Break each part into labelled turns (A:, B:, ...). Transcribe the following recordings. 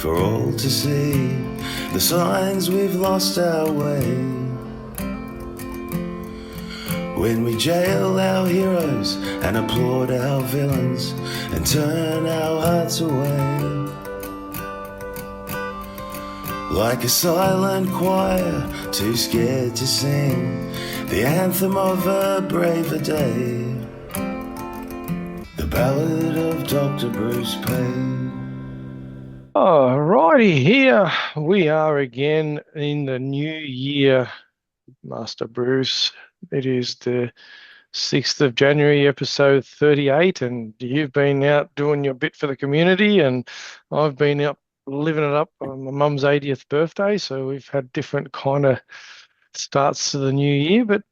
A: for all to see, the signs we've lost our way. When we jail our heroes and applaud our villains and turn our hearts away, like a silent choir too scared to sing the anthem of a braver day, the ballad of Dr Bruce Paix.
B: All righty, here we are again in the new year, Master Bruce. It is the 6th of January, episode 38, and you've been out doing your bit for the community, and I've been up living it up on my mum's 80th birthday, so we've had different kind of starts to the new year, but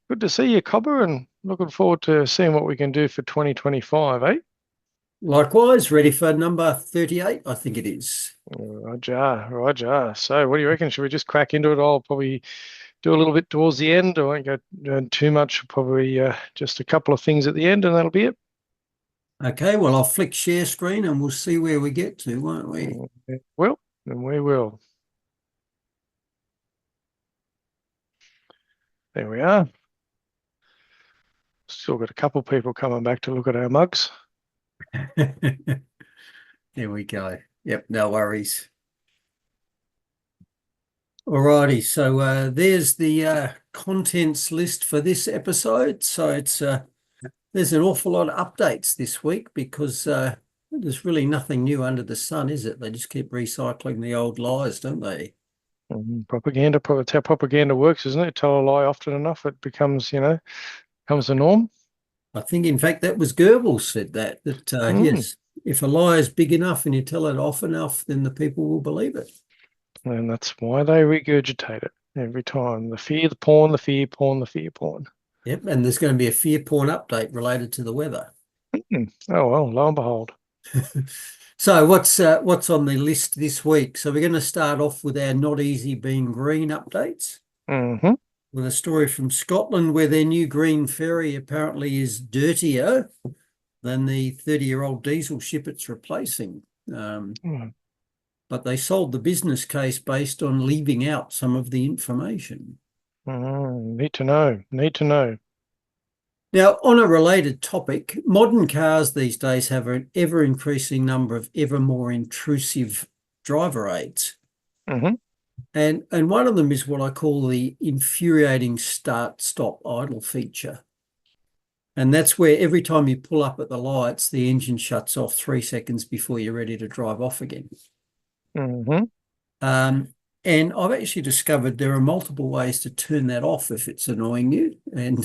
B: good to see you, Cobber, and looking forward to seeing what we can do for 2025, eh?
C: Likewise, ready for number 38, I think it is.
B: Roger, Roger. So what do you reckon? Should we just crack into it? I'll probably do a little bit towards the end. I won't go too much, probably just a couple of things at the end, and that'll be it.
C: Okay, well, I'll flick share screen and we'll see where we get to, won't we?
B: Well, then we will. There we are. Still got a couple of people coming back to look at our mugs.
C: There we go. Yep, no worries. Alrighty, so there's the contents list for this episode. So it's there's an awful lot of updates this week because there's really nothing new under the sun, is it? They just keep recycling the old lies, don't they?
B: Propaganda, it's how propaganda works, isn't it? Tell a lie often enough, it becomes, becomes the norm.
C: I think, in fact, that was Goebbels said that yes, if a lie is big enough and you tell it often enough, then the people will believe it.
B: And that's why they regurgitate it every time. The fear, the porn, the fear porn, the fear porn.
C: Yep, and there's going to be a fear porn update related to the weather.
B: Oh, well, lo and behold.
C: So what's on the list this week? So we're going to start off with our Not Easy Being Green updates. With a story from Scotland where their new green ferry apparently is dirtier than the 30-year-old diesel ship it's replacing. But they sold the business case based on leaving out some of the information.
B: Need to know.
C: Now, on a related topic, modern cars these days have an ever-increasing number of ever more intrusive driver aids. And one of them is what I call the infuriating start-stop idle feature. And that's where every time you pull up at the lights, the engine shuts off 3 seconds before you're ready to drive off again. And I've actually discovered there are multiple ways to turn that off if it's annoying you. And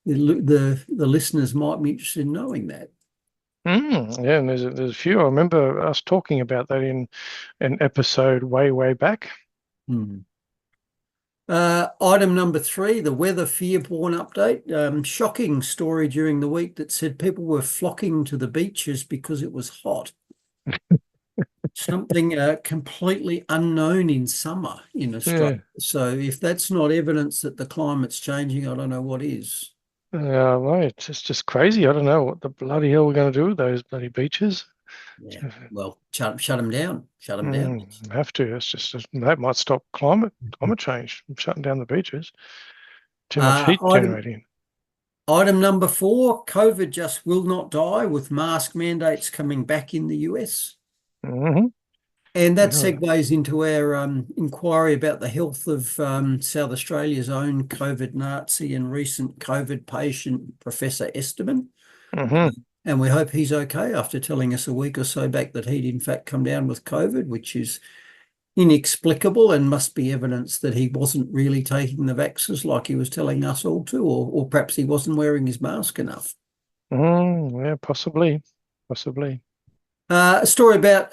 C: the listeners might be interested in knowing that.
B: Yeah, and there's a few. I remember us talking about that in an episode way back.
C: Item number 3, the weather fear-born update. Shocking story during the week that said people were flocking to the beaches because it was hot. Something completely unknown in summer in Australia. Yeah. So if that's not evidence that the climate's changing, I don't know what is.
B: Right. It's just crazy. I don't know what the bloody hell we're going to do with those bloody beaches.
C: Yeah. Well, shut them down. Shut them down.
B: Have to. It's just that might stop climate change. Shutting down the beaches. Too much heat generating.
C: Item number 4, COVID just will not die with mask mandates coming back in the US. And that segues into our inquiry about the health of South Australia's own COVID Nazi and recent COVID patient, Professor Esterman. And we hope he's okay after telling us a week or so back that he'd in fact come down with COVID, which is inexplicable and must be evidence that he wasn't really taking the vaxxers like he was telling us all to, or perhaps he wasn't wearing his mask enough.
B: Yeah, possibly.
C: A story about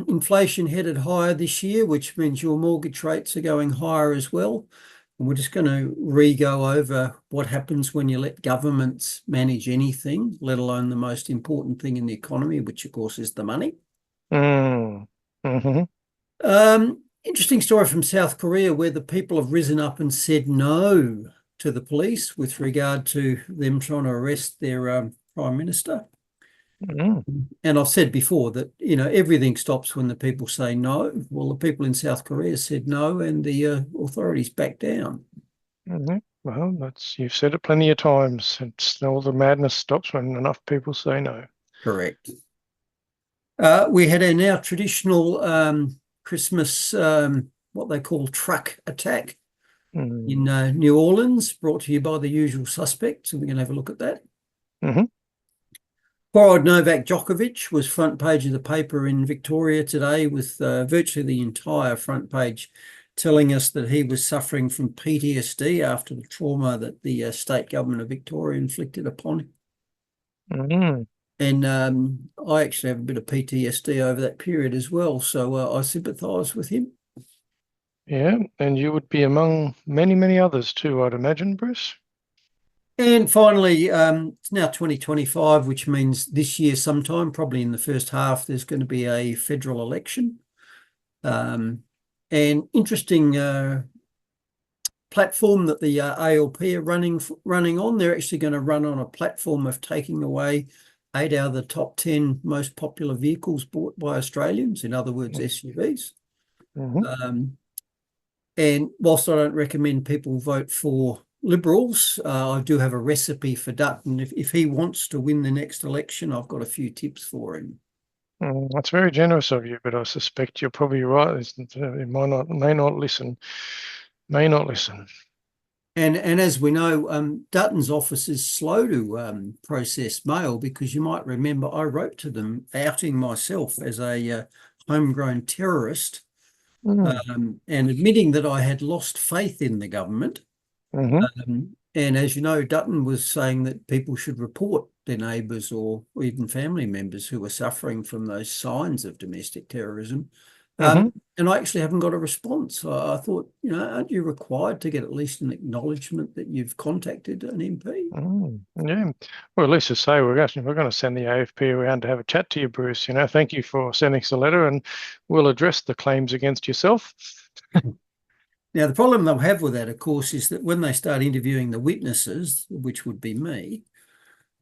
C: inflation headed higher this year, which means your mortgage rates are going higher as well. And we're just going to re-go over what happens when you let governments manage anything, let alone the most important thing in the economy, which of course is the money. Interesting story from South Korea where the people have risen up and said no to the police with regard to them trying to arrest their prime minister.
B: Mm.
C: And I've said before that, everything stops when the people say no. Well, the people in South Korea said no, and the authorities backed down.
B: Mm. Well, you've said it plenty of times. All the madness stops when enough people say no.
C: Correct. We had a now traditional Christmas, what they call truck attack in New Orleans, brought to you by the usual suspects, and we're going to have a look at that.
B: Mm-hmm.
C: Poor old Novak Djokovic was front page of the paper in Victoria today, with virtually the entire front page telling us that he was suffering from PTSD after the trauma that the state government of Victoria inflicted upon him.
B: Mm-hmm.
C: And I actually have a bit of PTSD over that period as well, so I sympathise with him.
B: Yeah, and you would be among many, many others too, I'd imagine, Bruce.
C: And finally, it's now 2025, which means this year sometime, probably in the first half, there's going to be a federal election. And interesting platform that the ALP are running on. They're actually going to run on a platform of taking away 8 out of the top 10 most popular vehicles bought by Australians, in other words, SUVs.
B: Mm-hmm.
C: And whilst I don't recommend people vote for Liberals, I do have a recipe for Dutton. If he wants to win the next election, I've got a few tips for him.
B: That's very generous of you, but I suspect you're probably right. He may not listen. May not listen.
C: And as we know, Dutton's office is slow to process mail, because you might remember I wrote to them outing myself as a homegrown terrorist, and admitting that I had lost faith in the government.
B: Mm-hmm.
C: And as you know, Dutton was saying that people should report their neighbours or even family members who were suffering from those signs of domestic terrorism. And I actually haven't got a response. I thought, aren't you required to get at least an acknowledgement that you've contacted an MP?
B: Yeah. Well, at least to say we're going to send the AFP around to have a chat to you, Bruce. Thank you for sending us a letter, and we'll address the claims against yourself.
C: Now, the problem they'll have with that, of course, is that when they start interviewing the witnesses, which would be me,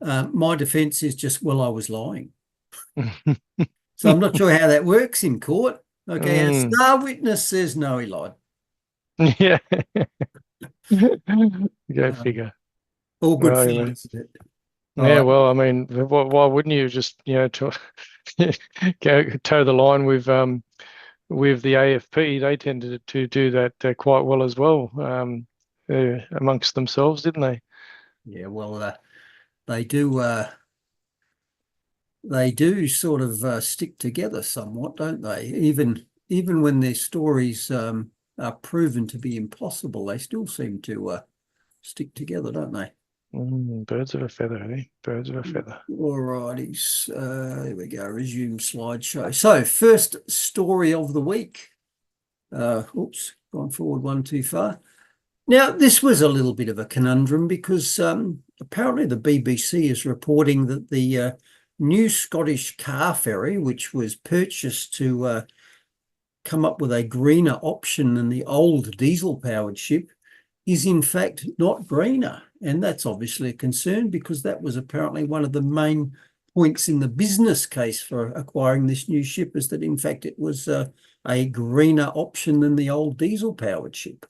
C: my defence is just, well, I was lying. So I'm not sure how that works in court. Okay, a star witness says no, he lied.
B: Yeah. Go figure.
C: All good fun, isn't it?
B: Yeah, well, I mean, why wouldn't you just, go toe the line with the AFP? They tended to do that quite well as well, amongst themselves, didn't they?
C: Yeah, well, they do. They do sort of stick together somewhat, don't they? Even when their stories are proven to be impossible, they still seem to stick together, don't they?
B: Birds of a feather, eh? Birds of a feather.
C: All righties. There we go. Resume slideshow. So, first story of the week. Oops, gone forward one too far. Now, this was a little bit of a conundrum, because apparently the BBC is reporting that the new Scottish car ferry, which was purchased to come up with a greener option than the old diesel-powered ship, is in fact not greener. And that's obviously a concern, because that was apparently one of the main points in the business case for acquiring this new ship, is that in fact it was a greener option than the old diesel-powered ship.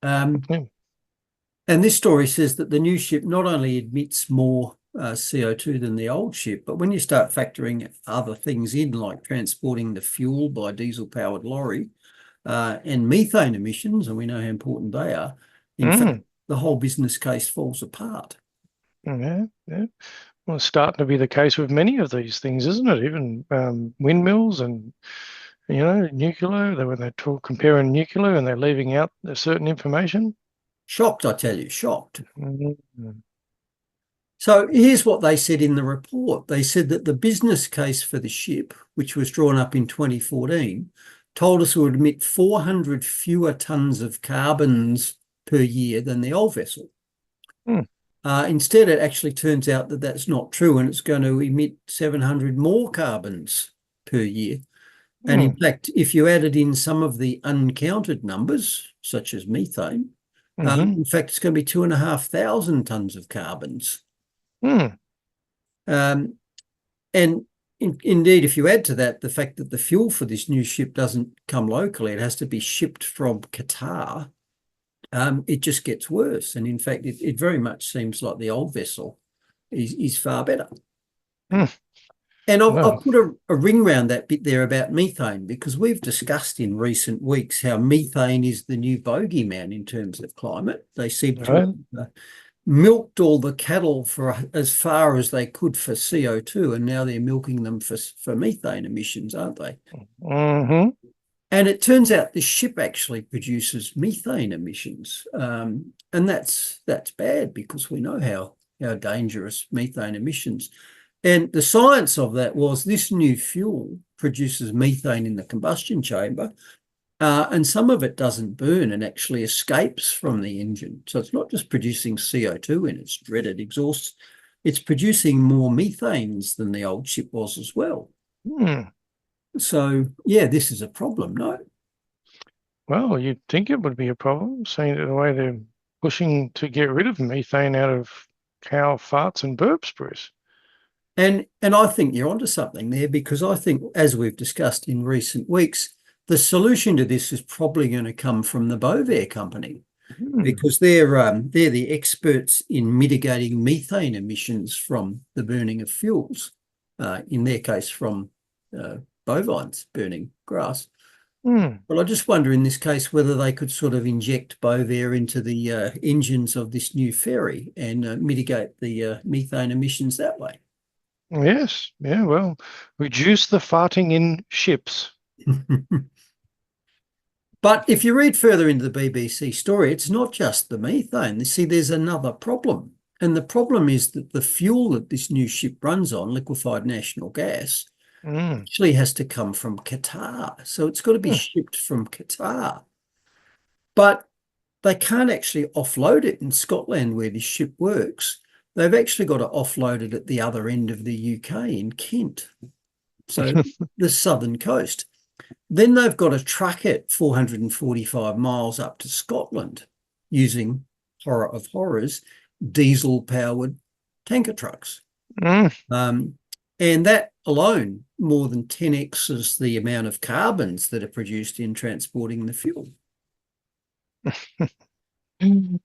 C: And this story says that the new ship not only emits more CO2 than the old ship, but when you start factoring other things in, like transporting the fuel by diesel-powered lorry, and methane emissions, and we know how important they are, in fact, the whole business case falls apart.
B: Yeah. Well, it's starting to be the case with many of these things, isn't it? Even windmills and, nuclear, when they talk comparing nuclear and they're leaving out a certain information.
C: Shocked, I tell you, shocked. So here's what they said in the report. They said that the business case for the ship, which was drawn up in 2014, told us it would emit 400 fewer tonnes of carbons per year than the old vessel. Instead, it actually turns out that that's not true, and it's going to emit 700 more carbons per year. And in fact, if you added in some of the uncounted numbers, such as methane, in fact, it's going to be 2,500 tonnes of carbons. And indeed, if you add to that the fact that the fuel for this new ship doesn't come locally, it has to be shipped from Qatar, it just gets worse. And in fact, it very much seems like the old vessel is far better. And I'll put a ring around that bit there about methane, because we've discussed in recent weeks how methane is the new bogeyman in terms of climate. They seem to have milked all the cattle for as far as they could for CO2, and now they're milking them for methane emissions, aren't they?
B: Mm-hmm.
C: And it turns out this ship actually produces methane emissions, and that's bad, because we know how dangerous methane emissions. And the science of that was this new fuel produces methane in the combustion chamber, and some of it doesn't burn and actually escapes from the engine. So it's not just producing CO2 in its dreaded exhausts, it's producing more methanes than the old ship was as well. So, yeah, this is a problem, no?
B: Well, you'd think it would be a problem, seeing the way they're pushing to get rid of methane out of cow farts and burps, Bruce.
C: And I think you're onto something there, because I think, as we've discussed in recent weeks, the solution to this is probably going to come from the Bovair company, because they're the experts in mitigating methane emissions from the burning of fuels, in their case from bovines burning grass. Well, I just wonder in this case whether they could sort of inject Bovair into the engines of this new ferry and mitigate the methane emissions that way.
B: Yes, yeah, well, reduce the farting in ships.
C: But if you read further into the BBC story, it's not just the methane. You see, there's another problem. And the problem is that the fuel that this new ship runs on, liquefied natural gas, actually has to come from Qatar. So it's got to be shipped from Qatar. But they can't actually offload it in Scotland, where this ship works. They've actually got to offload it at the other end of the UK in Kent, so the southern coast. Then they've got to truck it 445 miles up to Scotland using, horror of horrors, diesel-powered tanker trucks. And that alone more than 10x's the amount of carbons that are produced in transporting the fuel.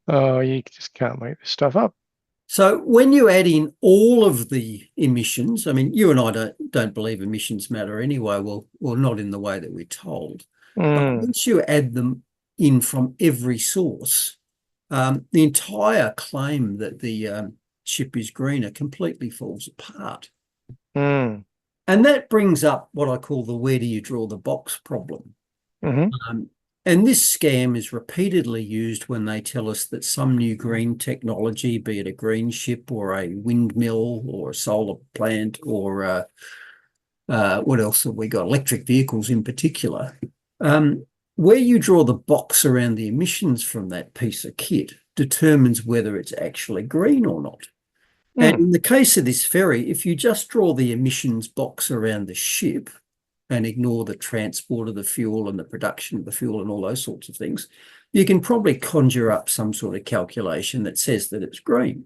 B: Oh, you just can't make this stuff up.
C: So when you add in all of the emissions, I mean, you and I don't believe emissions matter anyway, well, not in the way that we're told. But once you add them in from every source, the entire claim that the ship is greener completely falls apart. And that brings up what I call the where do you draw the box problem. And this scam is repeatedly used when they tell us that some new green technology, be it a green ship or a windmill or a solar plant or what else have we got? Electric vehicles in particular. Where you draw the box around the emissions from that piece of kit determines whether it's actually green or not. And in the case of this ferry, if you just draw the emissions box around the ship and ignore the transport of the fuel and the production of the fuel and all those sorts of things, you can probably conjure up some sort of calculation that says that it's green.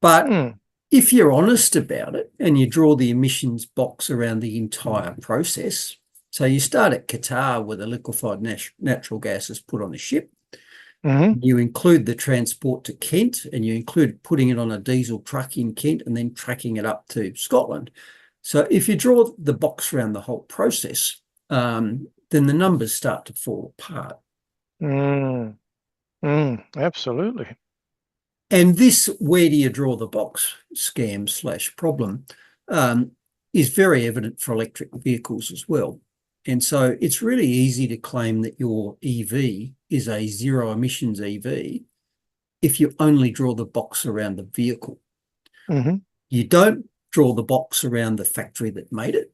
C: But if you're honest about it and you draw the emissions box around the entire process, so you start at Qatar where the liquefied natural gas is put on a ship, you include the transport to Kent, and you include putting it on a diesel truck in Kent and then tracking it up to Scotland. So if you draw the box around the whole process, then the numbers start to fall apart.
B: Absolutely.
C: And this where do you draw the box scam / problem is very evident for electric vehicles as well. And so it's really easy to claim that your EV is a zero emissions EV if you only draw the box around the vehicle. You don't draw the box around the factory that made it.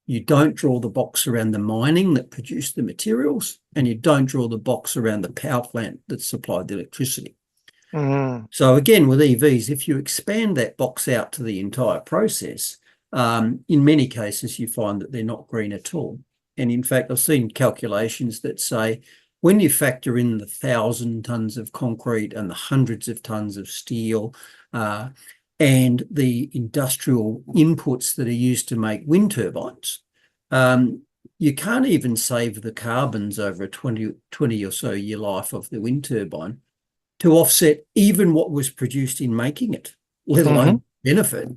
C: You don't draw the box around the mining that produced the materials, and you don't draw the box around the power plant that supplied the electricity. So again, with EVs, if you expand that box out to the entire process, in many cases, you find that they're not green at all. And in fact, I've seen calculations that say when you factor in the 1,000 tonnes of concrete and the hundreds of tonnes of steel, and the industrial inputs that are used to make wind turbines, you can't even save the carbons over a 20 or so year life of the wind turbine to offset even what was produced in making it, let alone benefit.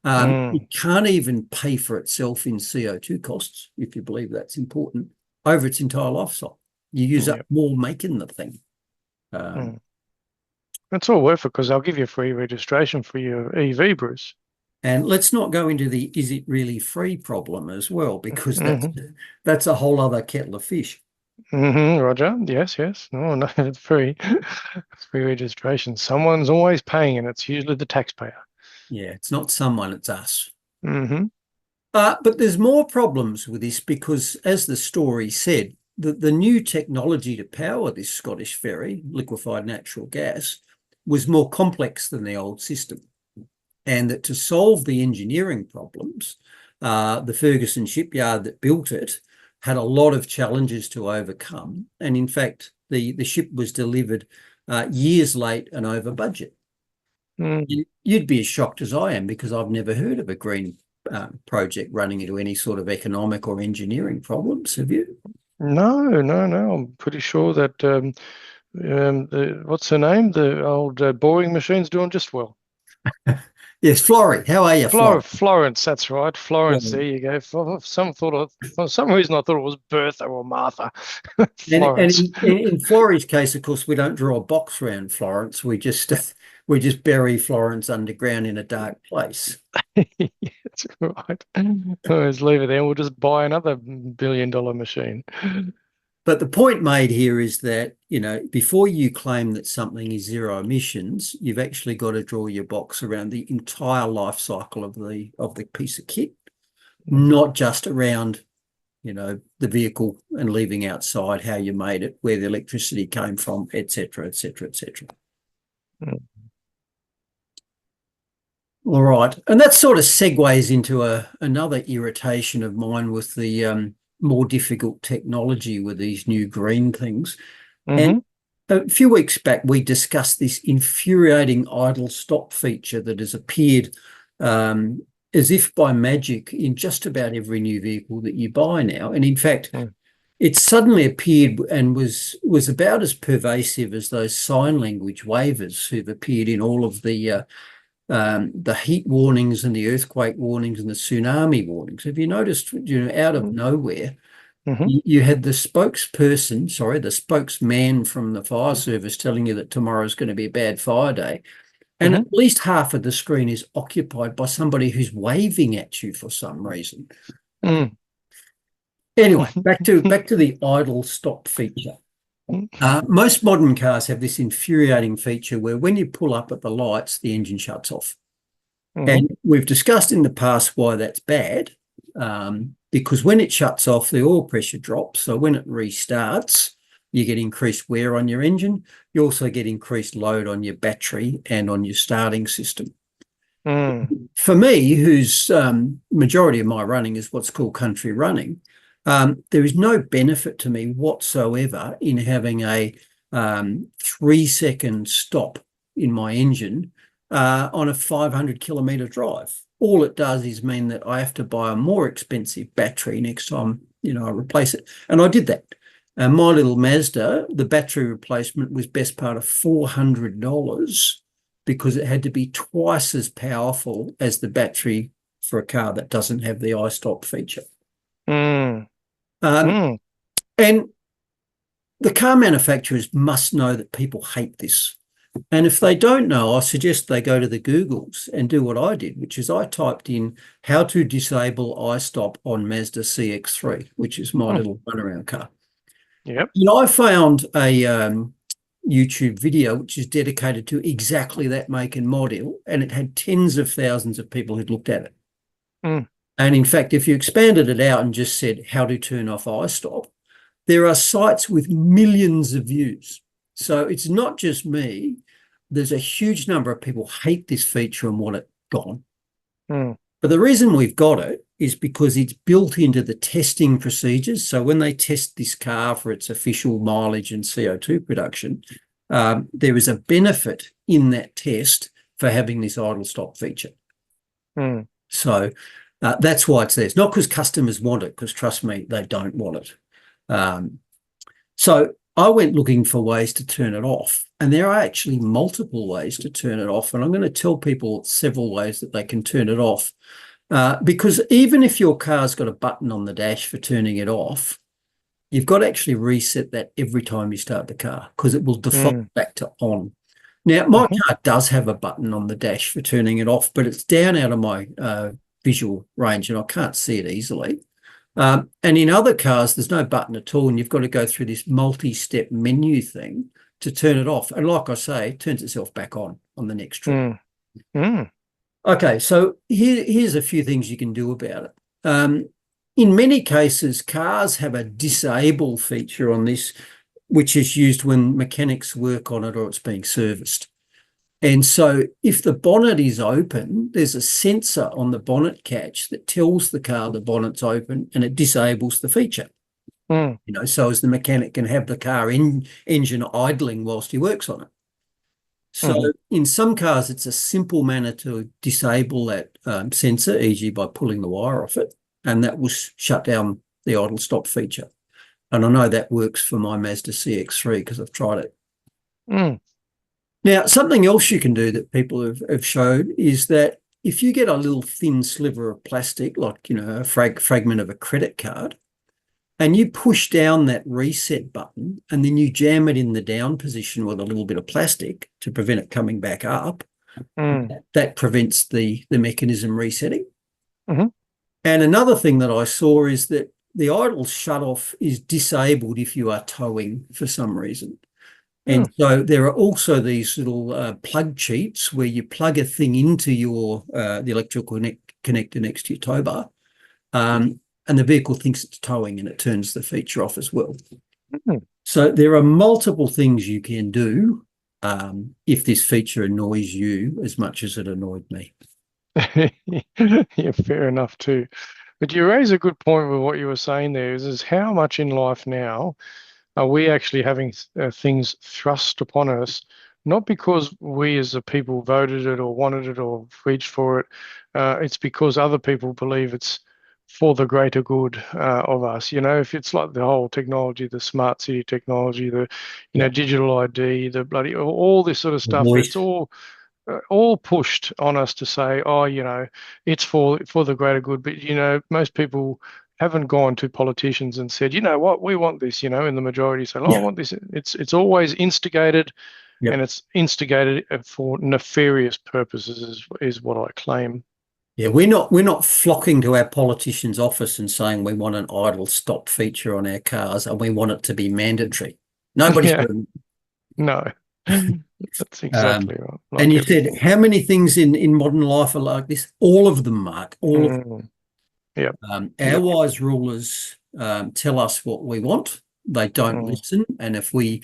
C: It can't even pay for itself in CO2 costs, if you believe that's important, over its entire life cycle. You use up more making the thing.
B: It's all worth it because I'll give you a free registration for your EV, Bruce.
C: And let's not go into the is it really free problem as well, because that's a whole other kettle of fish.
B: Roger. Yes. No, it's free. It's free registration. Someone's always paying, and it's usually the taxpayer.
C: Yeah, it's not someone, it's us. But there's more problems with this because, as the story said, the new technology to power this Scottish ferry, liquefied natural gas, was more complex than the old system. And that to solve the engineering problems, the Ferguson shipyard that built it had a lot of challenges to overcome. And in fact, the ship was delivered years late and over budget. You'd be as shocked as I am because I've never heard of a green project running into any sort of economic or engineering problems. Have you?
B: No. I'm pretty sure that what's her name? The old boring machine's doing just well.
C: Yes, Florrie. How are you,
B: Florence? That's right, Florence. There you go. For some reason, I thought it was Bertha or Martha.
C: And in Florrie's case, of course, we don't draw a box around Florence. We just bury Florence underground in a dark place.
B: That's right. Let's leave it there. We'll just buy another $1 billion machine.
C: But the point made here is that, before you claim that something is zero emissions, you've actually got to draw your box around the entire life cycle of the piece of kit, not just around, the vehicle and leaving outside how you made it, where the electricity came from, et cetera, et cetera, et cetera. All right. And that sort of segues into another irritation of mine with the more difficult technology with these new green things. And a few weeks back, we discussed this infuriating idle stop feature that has appeared as if by magic in just about every new vehicle that you buy now. And in fact, it suddenly appeared and was about as pervasive as those sign language waivers who've appeared in all of the heat warnings and the earthquake warnings and the tsunami warnings. Have you noticed, out of nowhere, you had the spokesman from the fire service telling you that tomorrow's going to be a bad fire day. And at least half of the screen is occupied by somebody who's waving at you for some reason. Anyway, back to the idle stop feature. Most modern cars have this infuriating feature where when you pull up at the lights, the engine shuts off. And we've discussed in the past why that's bad, because when it shuts off, the oil pressure drops. So when it restarts, you get increased wear on your engine. You also get increased load on your battery and on your starting system. For me, whose majority of my running is what's called country running, there is no benefit to me whatsoever in having a 3-second stop in my engine on a 500-kilometre drive. All it does is mean that I have to buy a more expensive battery next time, I replace it. And I did that. My little Mazda, the battery replacement was best part of $400 because it had to be twice as powerful as the battery for a car that doesn't have the iStop feature. And the car manufacturers must know that people hate this. And if they don't know, I suggest they go to the Googles and do what I did, which is I typed in how to disable iStop on Mazda CX-3, which is my little runaround car.
B: Yep.
C: And I found a YouTube video which is dedicated to exactly that make and model, and it had tens of thousands of people who'd looked at it. And in fact, if you expanded it out and just said how to turn off iStop, there are sites with millions of views. So it's not just me. There's a huge number of people hate this feature and want it gone. But the reason we've got it is because it's built into the testing procedures. So when they test this car for its official mileage and CO2 production, there is a benefit in that test for having this idle stop feature.
B: Mm.
C: So that's why it's there. It's not because customers want it, because trust me, they don't want it. So I went looking for ways to turn it off, and there are actually multiple ways to turn it off. And I'm going to tell people several ways that they can turn it off, because even if your car's got a button on the dash for turning it off, you've got to actually reset that every time you start the car, because it will default back to on. Now, my car does have a button on the dash for turning it off, but it's down out of my visual range and I can't see it easily. And in other cars, there's no button at all, and you've got to go through this multi-step menu thing to turn it off. And like I say, it turns itself back on the next trip. Okay, so here's a few things you can do about it. In many cases, cars have a disable feature on this, which is used when mechanics work on it or it's being serviced. And so if the bonnet is open, there's a sensor on the bonnet catch that tells the car the bonnet's open, and it disables the feature. You know, so as the mechanic can have the car engine idling whilst he works on it. So in some cars, it's a simple manner to disable that sensor, e.g. by pulling the wire off it, and that will shut down the idle stop feature. And I know that works for my Mazda CX-3 because I've tried it. Now, something else you can do that people have showed is that if you get a little thin sliver of plastic, like, you know, a fragment of a credit card, and you push down that reset button and then you jam it in the down position with a little bit of plastic to prevent it coming back up, that prevents the mechanism resetting. And another thing that I saw is that the idle shut-off is disabled if you are towing for some reason. And so there are also these little plug cheats where you plug a thing into your the electrical connector next to your tow bar, and the vehicle thinks it's towing and it turns the feature off as well. So there are multiple things you can do if this feature annoys you as much as it annoyed me.
B: Yeah, fair enough too. But you raise a good point with what you were saying there, is how much in life now are we actually having things thrust upon us, not because we as a people voted it or wanted it or reached for it, it's because other people believe it's for the greater good of us. You know, if it's like the whole technology, the smart city technology, the, you know, digital ID, the bloody, all this sort of stuff, it's all pushed on us to say, oh, you know, it's for the greater good. But, you know, most people haven't gone to politicians and said, you know what, we want this, you know, in the majority say, oh, I want this. It's always instigated, and it's instigated for nefarious purposes is what I claim.
C: Yeah, we're not flocking to our politician's office and saying we want an idle stop feature on our cars and we want it to be mandatory. Nobody's doing it.
B: No. That's exactly right.
C: And you said, how many things in modern life are like this? All of them, Mark. All of them. Our wise rulers tell us what we want. They don't listen. And if we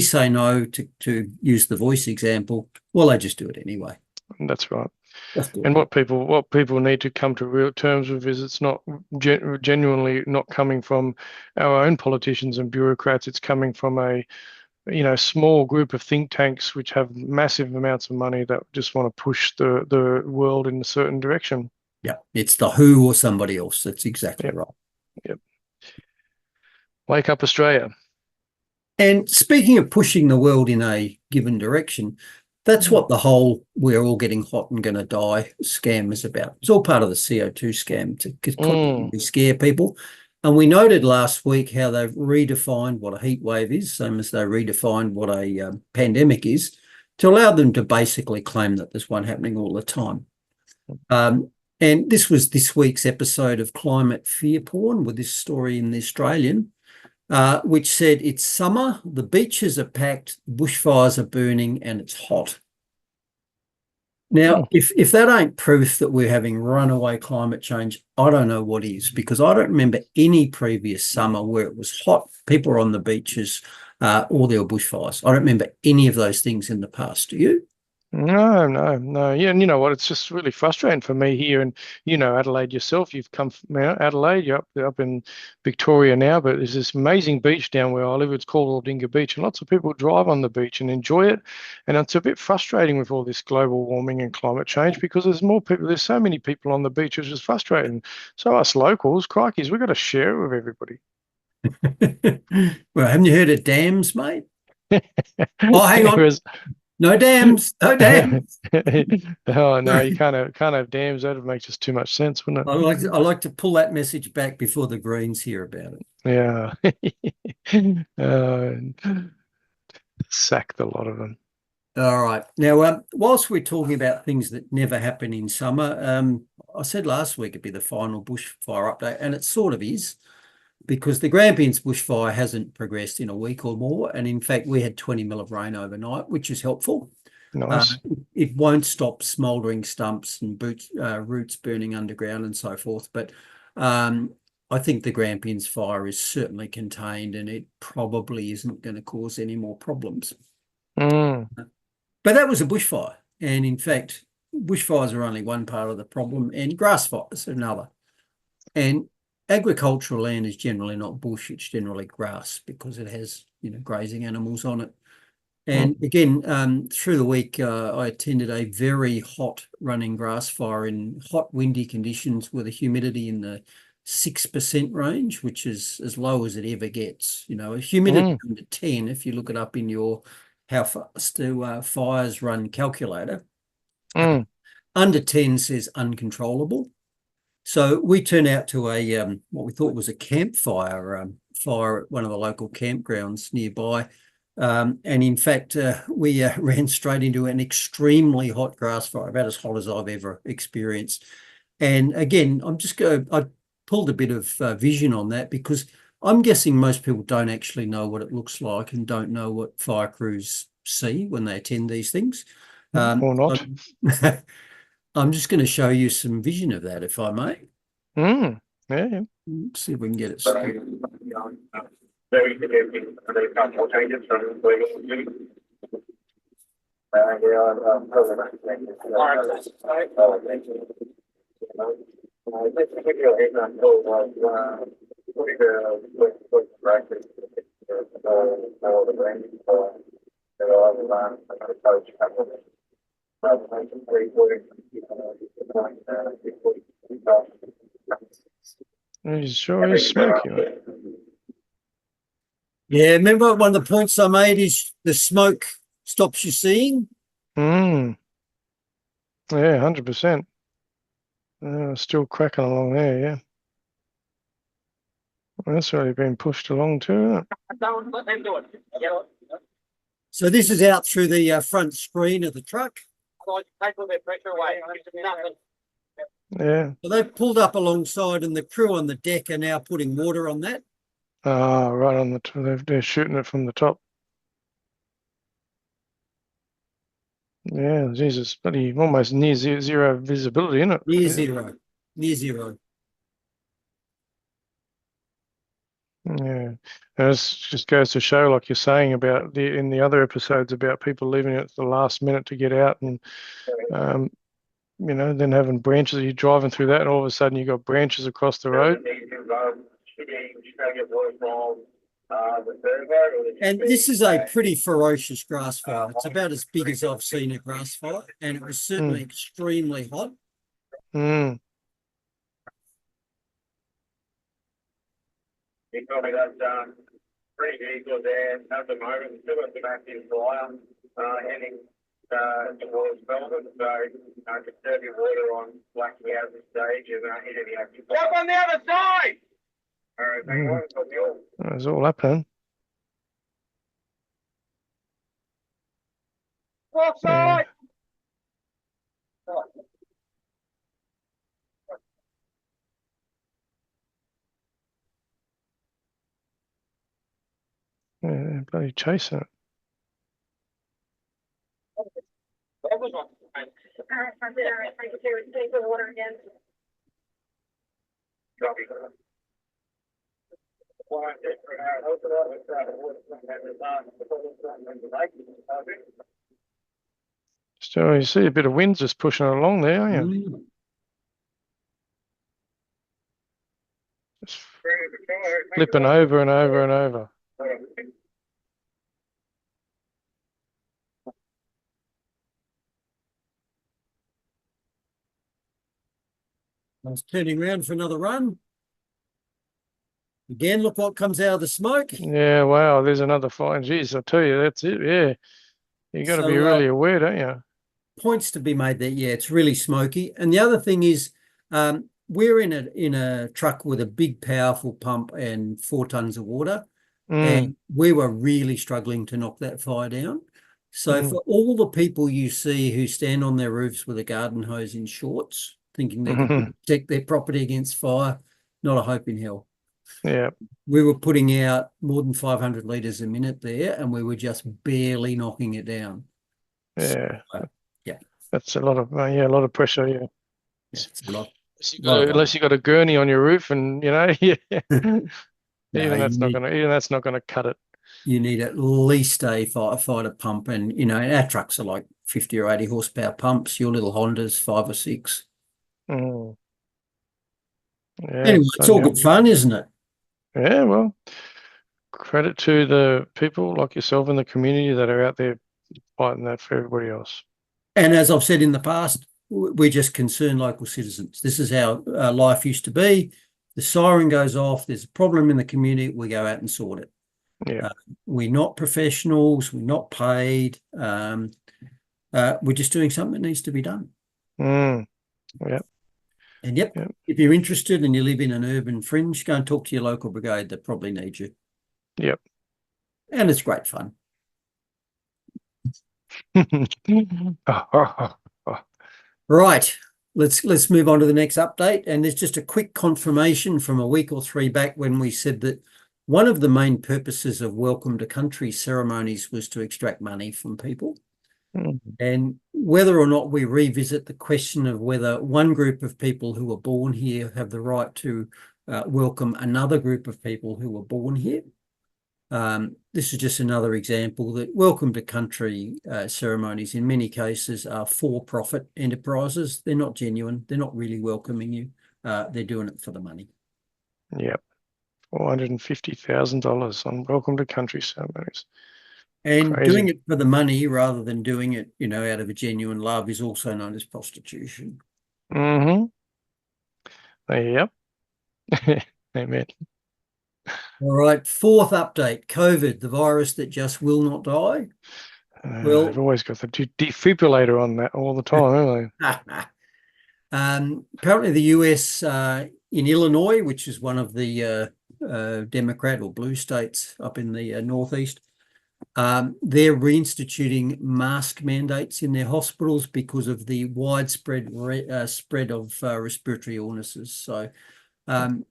C: say no, to use the voice example, well, they just do it anyway.
B: That's right. And what people need to come to real terms with is it's not genuinely not coming from our own politicians and bureaucrats. It's coming from a, you know, small group of think tanks which have massive amounts of money that just want to push the world in a certain direction.
C: Yeah, it's the WHO or somebody else. That's exactly right.
B: Yep. Wake up, Australia.
C: And speaking of pushing the world in a given direction, that's what the whole we're all getting hot and going to die scam is about. It's all part of the CO2 scam to constantly scare people. And we noted last week how they've redefined what a heat wave is, same as they redefined what a pandemic is, to allow them to basically claim that there's one happening all the time. And this was this week's episode of Climate Fear Porn with this story in The Australian, which said it's summer, the beaches are packed, bushfires are burning, and it's hot. Now, if that ain't proof that we're having runaway climate change, I don't know what is, because I don't remember any previous summer where it was hot, people were on the beaches, or there were bushfires. I don't remember any of those things in the past. Do you?
B: No. Yeah, and you know what? It's just really frustrating for me here. And you know, Adelaide yourself, you've come from Adelaide, you're up in Victoria now, but there's this amazing beach down where I live. It's called Aldinga Beach, and lots of people drive on the beach and enjoy it. And it's a bit frustrating with all this global warming and climate change because there's more people, there's so many people on the beach, which is frustrating. So us locals, crikeys, we've got to share it with everybody.
C: Well, haven't you heard of dams, mate? Oh, hang on.
B: Whereas,
C: No dams. No dams.
B: oh no, you can't have dams. That would make just too much sense, wouldn't
C: I like to pull that message back before the Greens hear about it.
B: it? Yeah. Sacked a lot of them.
C: All right. Now, whilst we're talking about things that never happen in summer, I said last week it'd be the final bushfire update, and it sort of is, because the Grampians bushfire hasn't progressed in a week or more. And in fact, we had 20 mil of rain overnight, which is helpful.
B: Nice.
C: It won't stop smouldering stumps and roots burning underground and so forth. But I think the Grampians fire is certainly contained, and it probably isn't going to cause any more problems. But that was a bushfire. And in fact, bushfires are only one part of the problem, and grass fires are another. And agricultural land is generally not bush, it's generally grass because it has, grazing animals on it. And again, through the week, I attended a very hot running grass fire in hot, windy conditions with a humidity in the 6% range, which is as low as it ever gets. A humidity under 10, if you look it up in your how fast do fires run calculator, under 10 says uncontrollable. So we turned out to a what we thought was a campfire fire at one of the local campgrounds nearby. And in fact, we ran straight into an extremely hot grass fire, about as hot as I've ever experienced. And again, I pulled a bit of vision on that because I'm guessing most people don't actually know what it looks like and don't know what fire crews see when they attend these things.
B: Or not.
C: I'm just going to show you some vision of that, if I may.
B: Yeah.
C: Let's see if we can get it straight.
B: It sure is smoky.
C: Yeah, remember one of the points I made is the smoke stops you seeing?
B: Yeah, 100%. Still cracking along there, yeah. Well, that's already been pushed along too, isn't it?
C: So this is out through the front screen of the truck.
B: Yeah.
C: So they've pulled up alongside, and the crew on the deck are now putting water on that.
B: Right on they're shooting it from the top. Yeah, Jesus, bloody almost near zero visibility, isn't it?
C: Near zero.
B: Yeah, and it just goes to show, like you're saying about in the other episodes about people leaving it at the last minute to get out, and then having branches. You're driving through that, and all of a sudden you've got branches across the road.
C: And this is a pretty ferocious grass fire. It's about as big as I've seen a grass fire, and it was certainly extremely hot.
D: He told me that's pretty equal there at the moment. Still got some active fire heading towards Melbourne. So conserve your water on blacking out at this stage and hit any active fire. Up on the other side! All right, thank you.
B: That's all happening.
D: Offside!
B: Yeah, bloody chasing it.
D: That was one. All right, thank you. Take the water again. Copy.
B: So you see a bit of wind just pushing it along there, aren't you?
C: Mm.
B: Just flipping over and over and over.
C: I was turning around for another run. Again, look what comes out of the smoke.
B: Yeah, wow, there's another fine. Geez, I tell you, that's it. Yeah, you got to be really aware, don't you?
C: Points to be made there. Yeah, it's really smoky. And the other thing is, we're in a truck with a big, powerful pump and 4 tons of water, and we were really struggling to knock that fire down. So for all the people you see who stand on their roofs with a garden hose in shorts, thinking they can protect their property against fire, not a hope in hell.
B: Yeah.
C: We were putting out more than 500 litres a minute there, and we were just barely knocking it down.
B: Yeah.
C: So, yeah.
B: That's a lot of a lot of pressure. Yeah.
C: It's a lot.
B: Unless you got a gurney on your roof, and yeah. Even that's not gonna cut it.
C: You need at least a firefighter pump, and our trucks are like 50 or 80 horsepower pumps. Your little Honda's 5 or 6.
B: Yeah,
C: anyway, it's all good fun, isn't it?
B: Yeah, well, credit to the people like yourself in the community that are out there fighting that for everybody else.
C: And as I've said in the past, we're just concerned local citizens. This is how life used to be. The siren goes off, there's a problem in the community, we go out and sort it.
B: Yeah.
C: We're not professionals, we're not paid. We're just doing something that needs to be done.
B: Yep.
C: And if you're interested and you live in an urban fringe, go and talk to your local brigade that probably needs you.
B: Yep.
C: And it's great fun. Right. Let's move on to the next update. And there's just a quick confirmation from a week or 3 back when we said that one of the main purposes of Welcome to Country ceremonies was to extract money from people. And whether or not we revisit the question of whether one group of people who were born here have the right to welcome another group of people who were born here. This is just another example that Welcome to Country ceremonies in many cases are for-profit enterprises. They're not genuine. They're not really welcoming you. They're doing it for the money.
B: Yep. $450,000 on Welcome to Country ceremonies.
C: And crazy. Doing it for the money rather than doing it, out of a genuine love is also known as prostitution.
B: Yep. Amen.
C: All right, 4th update, COVID, the virus that just will not die.
B: Well, they've always got the defibrillator on that all the time, haven't
C: they? Apparently the US in Illinois, which is one of the Democrat or blue states up in the Northeast, they're reinstituting mask mandates in their hospitals because of the widespread spread of respiratory illnesses. So, and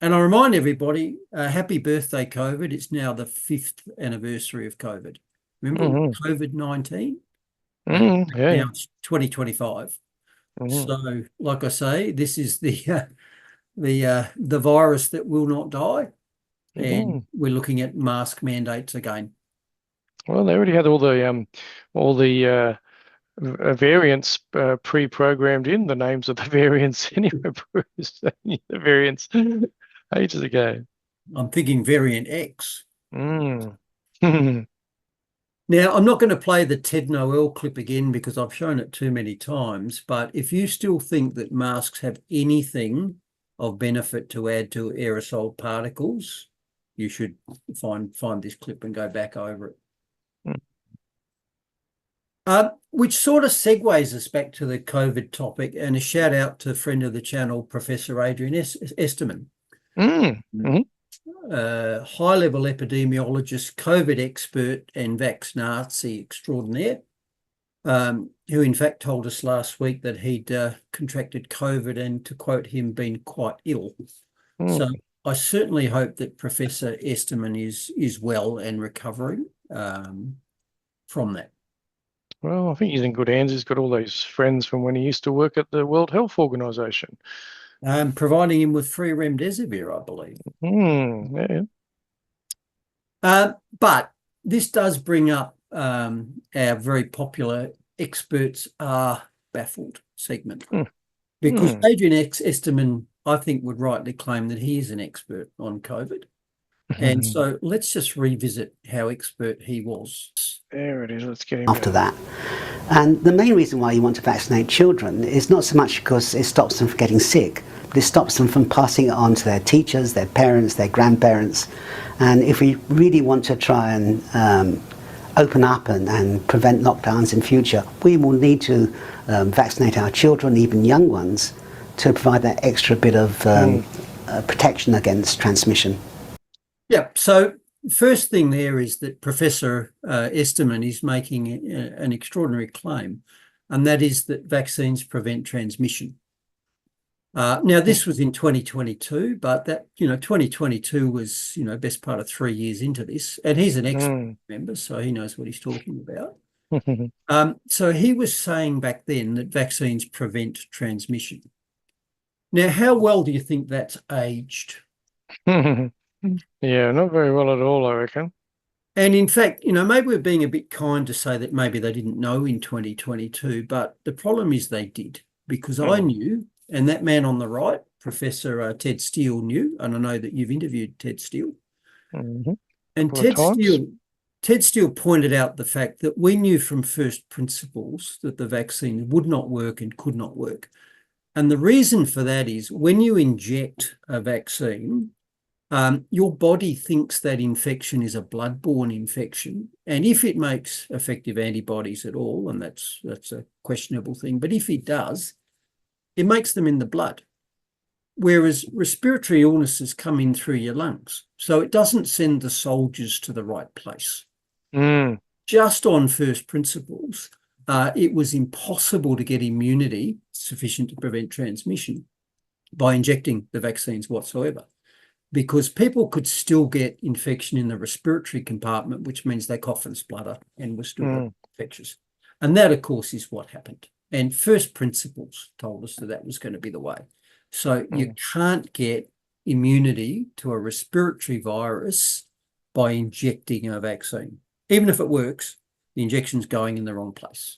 C: I remind everybody, happy birthday, COVID. It's now the 5th anniversary of COVID. Remember COVID-19? Now it's 2025. So, like I say, this is the virus that will not die. And we're looking at mask mandates again.
B: Well, they already had all the variants pre-programmed in the names of the variants anyway, Bruce. The variants ages ago.
C: I'm thinking variant X.
B: Now,
C: I'm not going to play the Ted Noel clip again because I've shown it too many times, but if you still think that masks have anything of benefit to add to aerosol particles, you should find this clip and go back over it. Which sort of segues us back to the COVID topic, and a shout out to a friend of the channel, Professor Adrian Esterman, high-level epidemiologist, COVID expert and vax Nazi extraordinaire, who in fact told us last week that he'd contracted COVID and, to quote him, been quite ill. So I certainly hope that Professor Esterman is well and recovering from that.
B: Well, I think he's in good hands. He's got all those friends from when he used to work at the World Health Organization.
C: Providing him with free remdesivir, I believe.
B: Yeah.
C: But this does bring up our very popular experts are baffled segment. Because Adrian Esterman, I think, would rightly claim that he is an expert on COVID. And so let's just revisit how expert he was.
B: There it is. Let's get him
E: after that. And the main reason why you want to vaccinate children is not so much because it stops them from getting sick, but it stops them from passing it on to their teachers, their parents, their grandparents. And if we really want to try and open up and prevent lockdowns in future, we will need to vaccinate our children, even young ones, to provide that extra bit of protection against transmission.
C: Yeah, so first thing there is that Professor Esterman is making an extraordinary claim, and that is that vaccines prevent transmission. Now, this was in 2022, but that 2022 was best part of 3 years into this, and he's an expert member, so he knows what he's talking about. So he was saying back then that vaccines prevent transmission. Now, how well do you think that's aged?
B: Yeah, not very well at all, I reckon.
C: And in fact, maybe we're being a bit kind to say that maybe they didn't know in 2022, but the problem is they did, because I knew, and that man on the right, Professor Ted Steele, knew, and I know that you've interviewed Ted Steele. And Ted Steele pointed out the fact that we knew from first principles that the vaccine would not work and could not work. And the reason for that is when you inject a vaccine, your body thinks that infection is a blood-borne infection, and if it makes effective antibodies at all, and that's a questionable thing, but if it does, it makes them in the blood, whereas respiratory illnesses come in through your lungs, so it doesn't send the soldiers to the right place. Just on first principles, it was impossible to get immunity sufficient to prevent transmission by injecting the vaccines whatsoever, because people could still get infection in the respiratory compartment, which means they cough and splutter and were still infectious. And that, of course, is what happened. And first principles told us that that was going to be the way. So you can't get immunity to a respiratory virus by injecting a vaccine. Even if it works, the injection's going in the wrong place.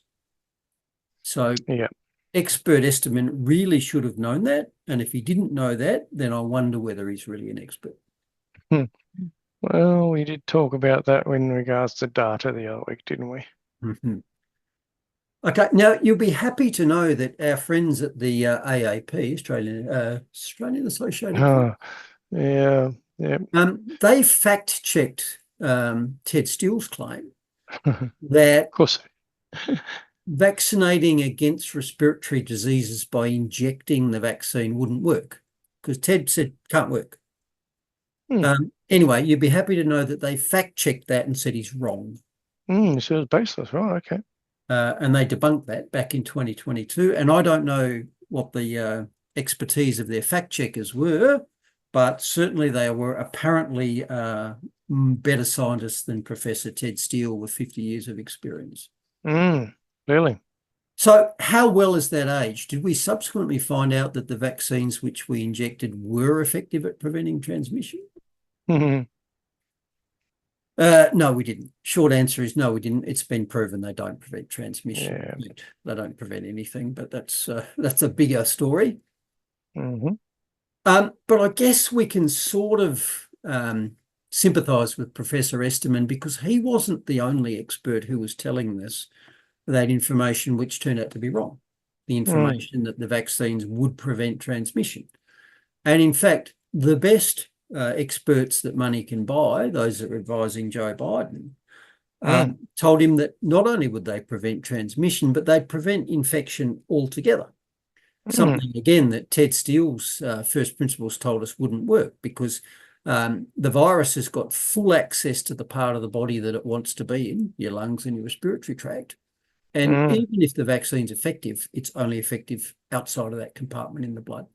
C: So expert Esterman really should have known that. And if he didn't know that, then I wonder whether he's really an expert.
B: Well, we did talk about that in regards to data the other week, didn't we?
C: Okay, now you'll be happy to know that our friends at the AAP, Australian Associated they fact-checked Ted Steele's claim that
B: of course.
C: Vaccinating against respiratory diseases by injecting the vaccine wouldn't work, because Ted said can't work. Anyway, you'd be happy to know that they fact-checked that and said he's wrong.
B: So it was baseless, right? Okay.
C: And they debunked that back in 2022. And I don't know what the expertise of their fact-checkers were, but certainly they were apparently better scientists than Professor Ted Steele with 50 years of experience.
B: Really?
C: So how well is that aged? Did we subsequently find out that the vaccines which we injected were effective at preventing transmission? No, we didn't. Short answer is no, we didn't. It's been proven they don't prevent transmission. Yeah. They don't prevent anything, but that's a bigger story. But I guess we can sort of sympathise with Professor Esterman, because he wasn't the only expert who was telling us that information which turned out to be wrong, the information that the vaccines would prevent transmission. And in fact, the best experts that money can buy, those that are advising Joe Biden, told him that not only would they prevent transmission, but they'd prevent infection altogether. Something, again, that Ted Steele's first principles told us wouldn't work, because the virus has got full access to the part of the body that it wants to be in, your lungs and your respiratory tract. And even if the vaccine's effective, it's only effective outside of that compartment in the blood.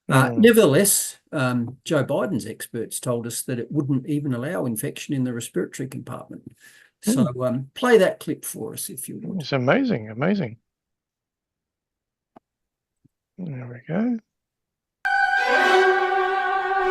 C: Nevertheless, Joe Biden's experts told us that it wouldn't even allow infection in the respiratory compartment. So play that clip for us if you would.
B: It's amazing, amazing. There we go.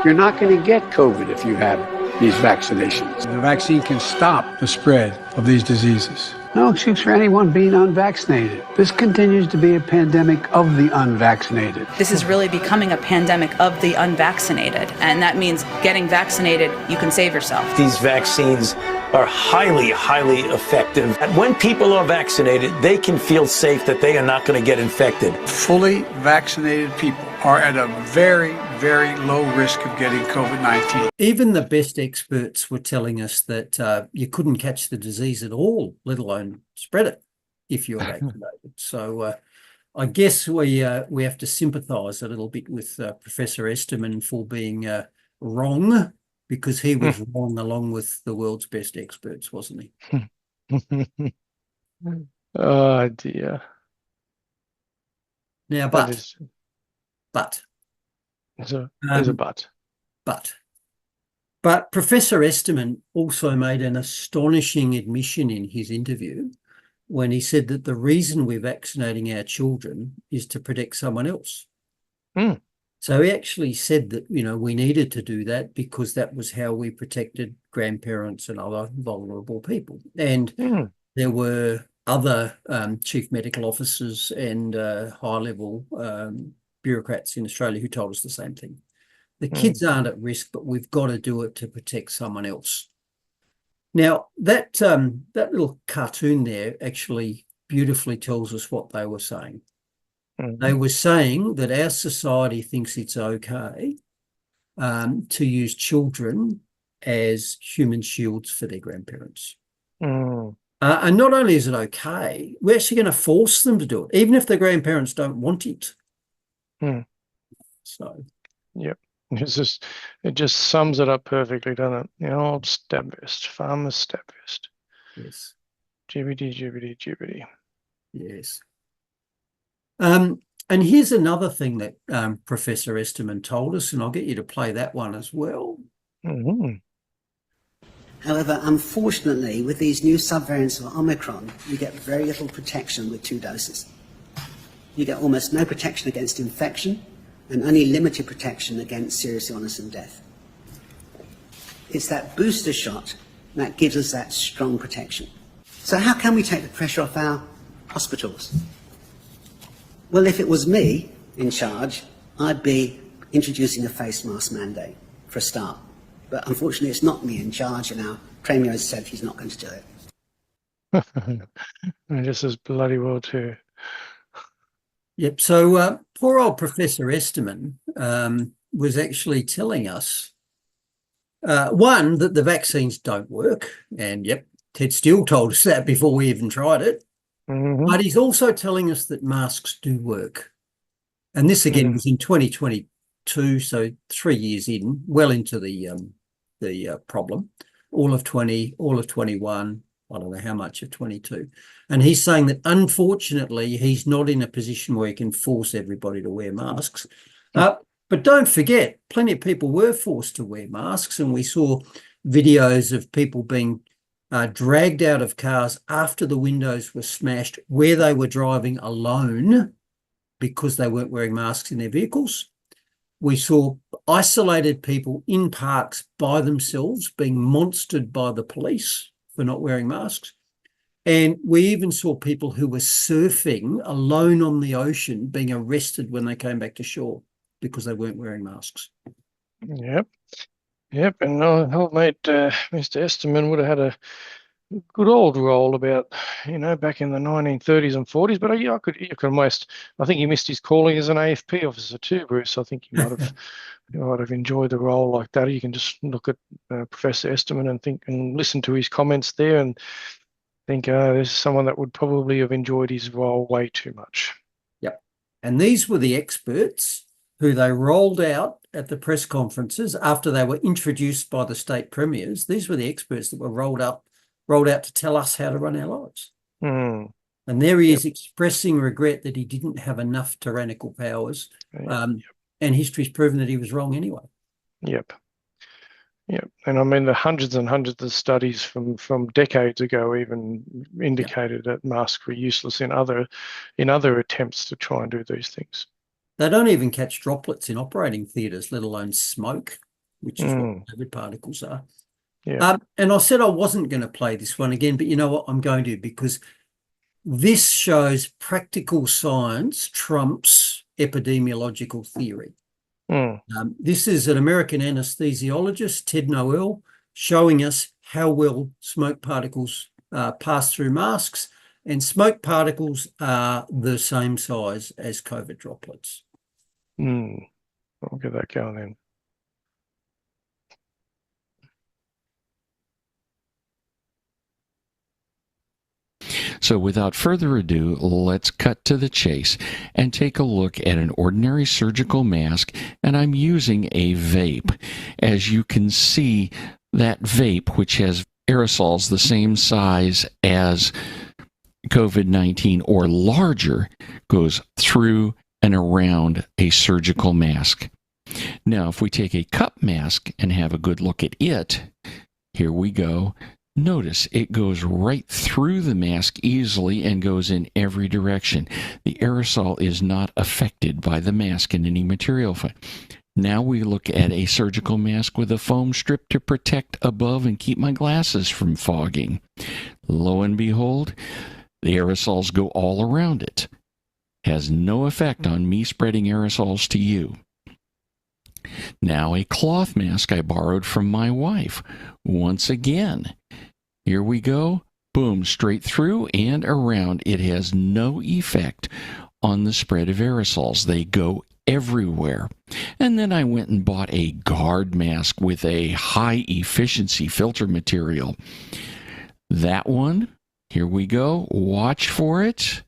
F: You're not going to get COVID if you have these vaccinations.
G: The vaccine can stop the spread of these diseases.
F: No excuse for anyone being unvaccinated. This continues to be a pandemic of the unvaccinated.
G: This is really becoming a pandemic of the unvaccinated, and that means getting vaccinated, you can save yourself.
H: These vaccines are highly, highly effective. And when people are vaccinated, they can feel safe that they are not going to get infected.
F: Fully vaccinated people are at a very, very low risk of getting COVID-19.
C: Even the best experts were telling us that you couldn't catch the disease at all, let alone spread it if you're vaccinated. So I guess we have to sympathise a little bit with Professor Esterman for being wrong, because he was wrong along with the world's best experts, wasn't he?
B: Oh dear.
C: Now,
B: There's a but.
C: But Professor Esterman also made an astonishing admission in his interview when he said that the reason we're vaccinating our children is to protect someone else.
B: Mm.
C: So he actually said that, we needed to do that because that was how we protected grandparents and other vulnerable people. And there were other chief medical officers and high-level bureaucrats in Australia who told us the same thing. The kids aren't at risk, but we've got to do it to protect someone else. Now, that little cartoon there actually beautifully tells us what they were saying. They were saying that our society thinks it's okay to use children as human shields for their grandparents. And not only is it okay, we're actually going to force them to do it, even if their grandparents don't want it. So,
B: yep. It just sums it up perfectly, doesn't it? Old stabist, farmer's stabist.
C: yes.
B: Jibbity.
C: Yes. And here's another thing that Professor Esterman told us, and I'll get you to play that one as well.
E: However, unfortunately, with these new subvariants of Omicron, you get very little protection with 2 doses. You get almost no protection against infection and only limited protection against serious illness and death. It's that booster shot that gives us that strong protection. So how can we take the pressure off our hospitals? Well, if it was me in charge, I'd be introducing a face mask mandate for a start. But unfortunately, it's not me in charge, and our Premier has said he's not going to do it.
B: And this is bloody well too.
C: Yep. So poor old Professor Esterman was actually telling us, one, that the vaccines don't work. And yep, Ted Steele told us that before we even tried it. But he's also telling us that masks do work. And this again was in 2022, so 3 years in, well into the problem. All of 20, all of 21, I don't know how much of 22. And he's saying that unfortunately he's not in a position where he can force everybody to wear masks. But don't forget, plenty of people were forced to wear masks, and we saw videos of people being dragged out of cars after the windows were smashed where they were driving alone because they weren't wearing masks in their vehicles. We saw isolated people in parks by themselves being monstered by the police for not wearing masks. And we even saw people who were surfing alone on the ocean being arrested when they came back to shore because they weren't wearing masks.
B: Yep. And old mate Mr. Esterman would have had a good old role about, back in the 1930s and 40s. But I think he missed his calling as an AFP officer too, Bruce. I think he might have enjoyed the role like that. You can just look at Professor Esterman and think and listen to his comments there and think there's someone that would probably have enjoyed his role way too much.
C: Yep. And these were the experts who they rolled out at the press conferences after they were introduced by the state premiers. These were the experts that were rolled out to tell us how to run our lives. And there he is expressing regret that he didn't have enough tyrannical powers. And history's proven that he was wrong anyway. Yep.
B: And I mean, the hundreds and hundreds of studies from decades ago even indicated that masks were useless in other attempts to try and do these things.
C: They don't even catch droplets in operating theatres, let alone smoke, which is what COVID particles are.
B: Yeah.
C: And I said I wasn't going to play this one again, but you know what? I'm going to, because this shows practical science trumps epidemiological theory. This is an American anesthesiologist, Ted Noel, showing us how well smoke particles pass through masks, and smoke particles are the same size as COVID droplets.
B: I'll get that going then.
I: So without further ado, let's cut to the chase and take a look at an ordinary surgical mask, and I'm using a vape. As you can see, that vape, which has aerosols the same size as COVID-19 or larger, goes through and around a surgical mask. Now, if we take a cup mask and have a good look at it, here we go. Notice it goes right through the mask easily and goes in every direction. The aerosol is not affected by the mask in any material. Now we look at a surgical mask with a foam strip to protect above and keep my glasses from fogging. Lo and behold, the aerosols go all around it. Has no effect on me spreading aerosols to you. Now a cloth mask I borrowed from my wife. Once again, here we go. Boom, straight through and around. It has no effect on the spread of aerosols. They go everywhere. And then I went and bought a guard mask with a high efficiency filter material. That one, here we go. Watch for it.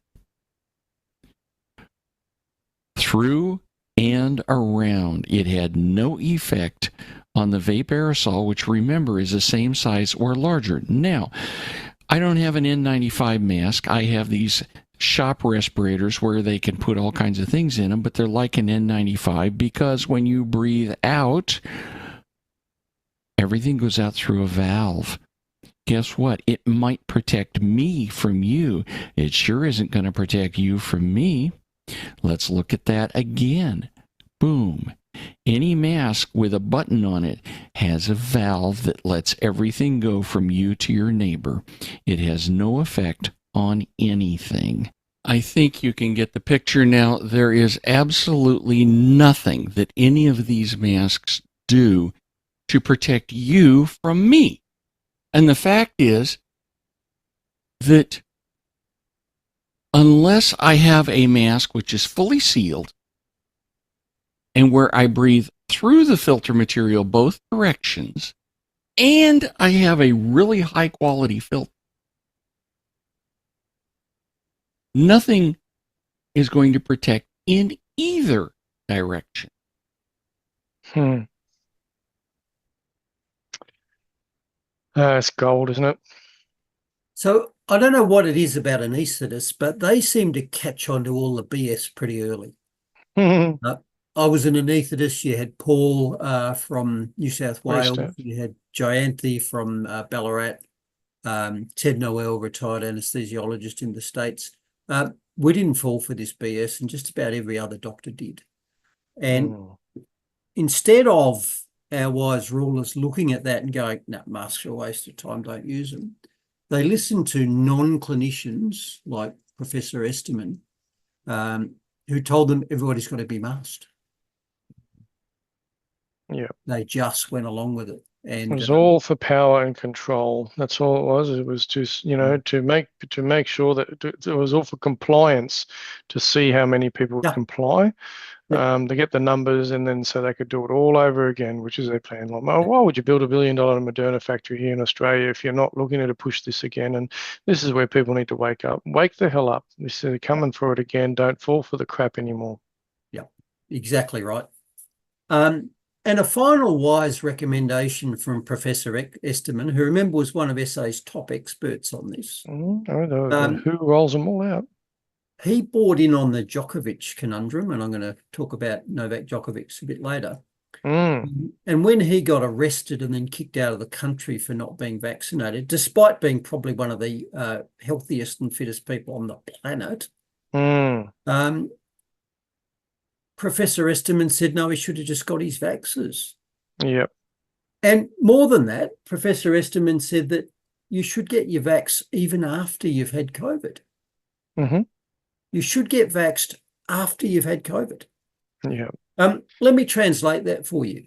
I: Through and around. It had no effect on the vape aerosol, which, remember, is the same size or larger. Now, I don't have an N95 mask. I have these shop respirators where they can put all kinds of things in them, but they're like an N95 because when you breathe out, everything goes out through a valve. Guess what? It might protect me from you. It sure isn't going to protect you from me. Let's look at that again. Boom. Any mask with a button on it has a valve that lets everything go from you to your neighbor. It has no effect on anything. I think you can get the picture now. There is absolutely nothing that any of these masks do to protect you from me. And the fact is that unless I have a mask which is fully sealed and where I breathe through the filter material both directions, and I have a really high quality filter, nothing is going to protect in either direction.
B: It's gold, isn't it?
C: So I don't know what it is about anaesthetists, but they seem to catch on to all the BS pretty early. I was an anaesthetist. You had Paul from New South Wales. You had Jayanthi from Ballarat. Ted Noel, retired anaesthesiologist in the States. We didn't fall for this BS, and just about every other doctor did. And instead of our wise rulers looking at that and going, no, masks are a waste of time, don't use them, they listened to non-clinicians like Professor Esterman, who told them everybody's got to be masked.
B: Yeah.
C: They just went along with it. And
B: it was all for power and control. That's all it was. It was just, to make sure that it was all for compliance, to see how many people would comply, to get the numbers, and then so they could do it all over again, which is their plan. Like, why would you build $1 billion Moderna factory here in Australia if you're not looking to push this again? And this is where people need to wake up. Wake the hell up. They're coming for it again. Don't fall for the crap anymore.
C: Yeah, exactly right. And a final wise recommendation from Professor Esterman, who, remember, was one of SA's top experts on this.
B: Who rolls them all out?
C: He bought in on the Djokovic conundrum, and I'm going to talk about Novak Djokovic a bit later. And when he got arrested and then kicked out of the country for not being vaccinated, despite being probably one of the healthiest and fittest people on the planet, Professor Esterman said, no, he should have just got his vaxes.
B: Yep.
C: And more than that, Professor Esterman said that you should get your vax even after you've had COVID.
B: Mm-hmm.
C: You should get vaxxed after you've had COVID.
B: Yeah.
C: Let me translate that for you.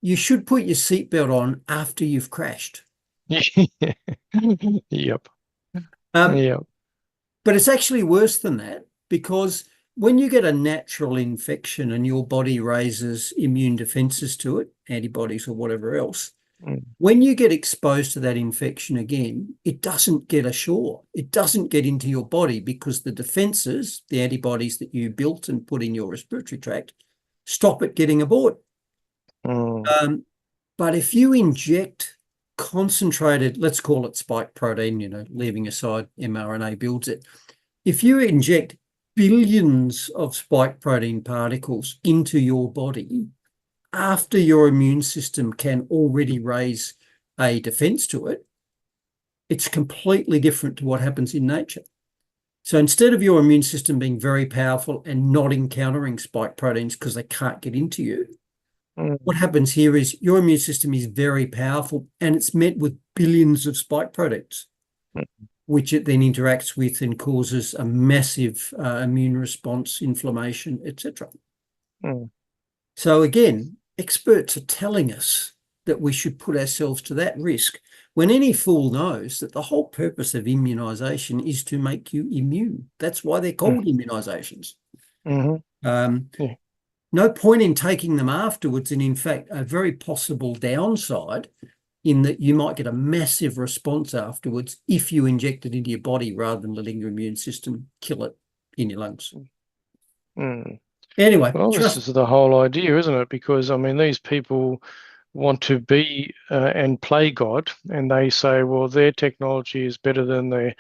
C: You should put your seatbelt on after you've crashed.
B: Yep. Yep.
C: But it's actually worse than that, because when you get a natural infection and your body raises immune defenses to it, antibodies or whatever else, when you get exposed to that infection again, it doesn't get ashore. It doesn't get into your body because the defenses, the antibodies that you built and put in your respiratory tract, stop it getting aboard. But if you inject concentrated, let's call it spike protein, leaving aside mRNA builds it. If you inject billions of spike protein particles into your body after your immune system can already raise a defense to it, it's completely different to what happens in nature. So instead of your immune system being very powerful and not encountering spike proteins because they can't get into you, what happens here is your immune system is very powerful and it's met with billions of spike proteins, which it then interacts with and causes a massive immune response, inflammation, etc. So again, experts are telling us that we should put ourselves to that risk when any fool knows that the whole purpose of immunisation is to make you immune. That's why they're called immunisations. No point in taking them afterwards, and in fact, a very possible downside in that you might get a massive response afterwards if you inject it into your body rather than letting your immune system kill it in your lungs. Anyway.
B: Well, this is the whole idea, isn't it? Because, I mean, these people want to be and play God, and they say, well, their technology is better than their,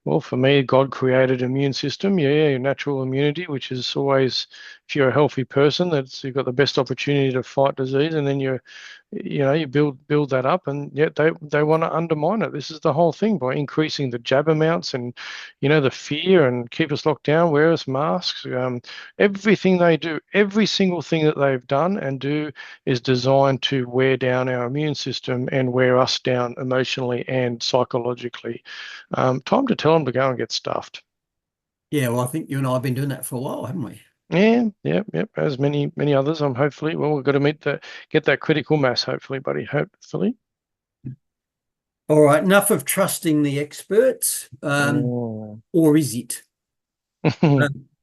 B: well, for me, God created immune system. Yeah, your natural immunity, which is always, if you're a healthy person, that's you've got the best opportunity to fight disease, and then you build that up, and yet they want to undermine it. This is the whole thing by increasing the jab amounts and the fear and keep us locked down, wear us masks. Everything they do, every single thing that they've done and do is designed to wear down our immune system and wear us down emotionally and psychologically. Time to tell them to go and get stuffed.
C: Yeah, well, I think you and I have been doing that for a while, haven't we?
B: Yeah, yep. As many others. Hopefully, well, we've got to get that critical mass. Hopefully, buddy. Hopefully.
C: All right. Enough of trusting the experts, or is it?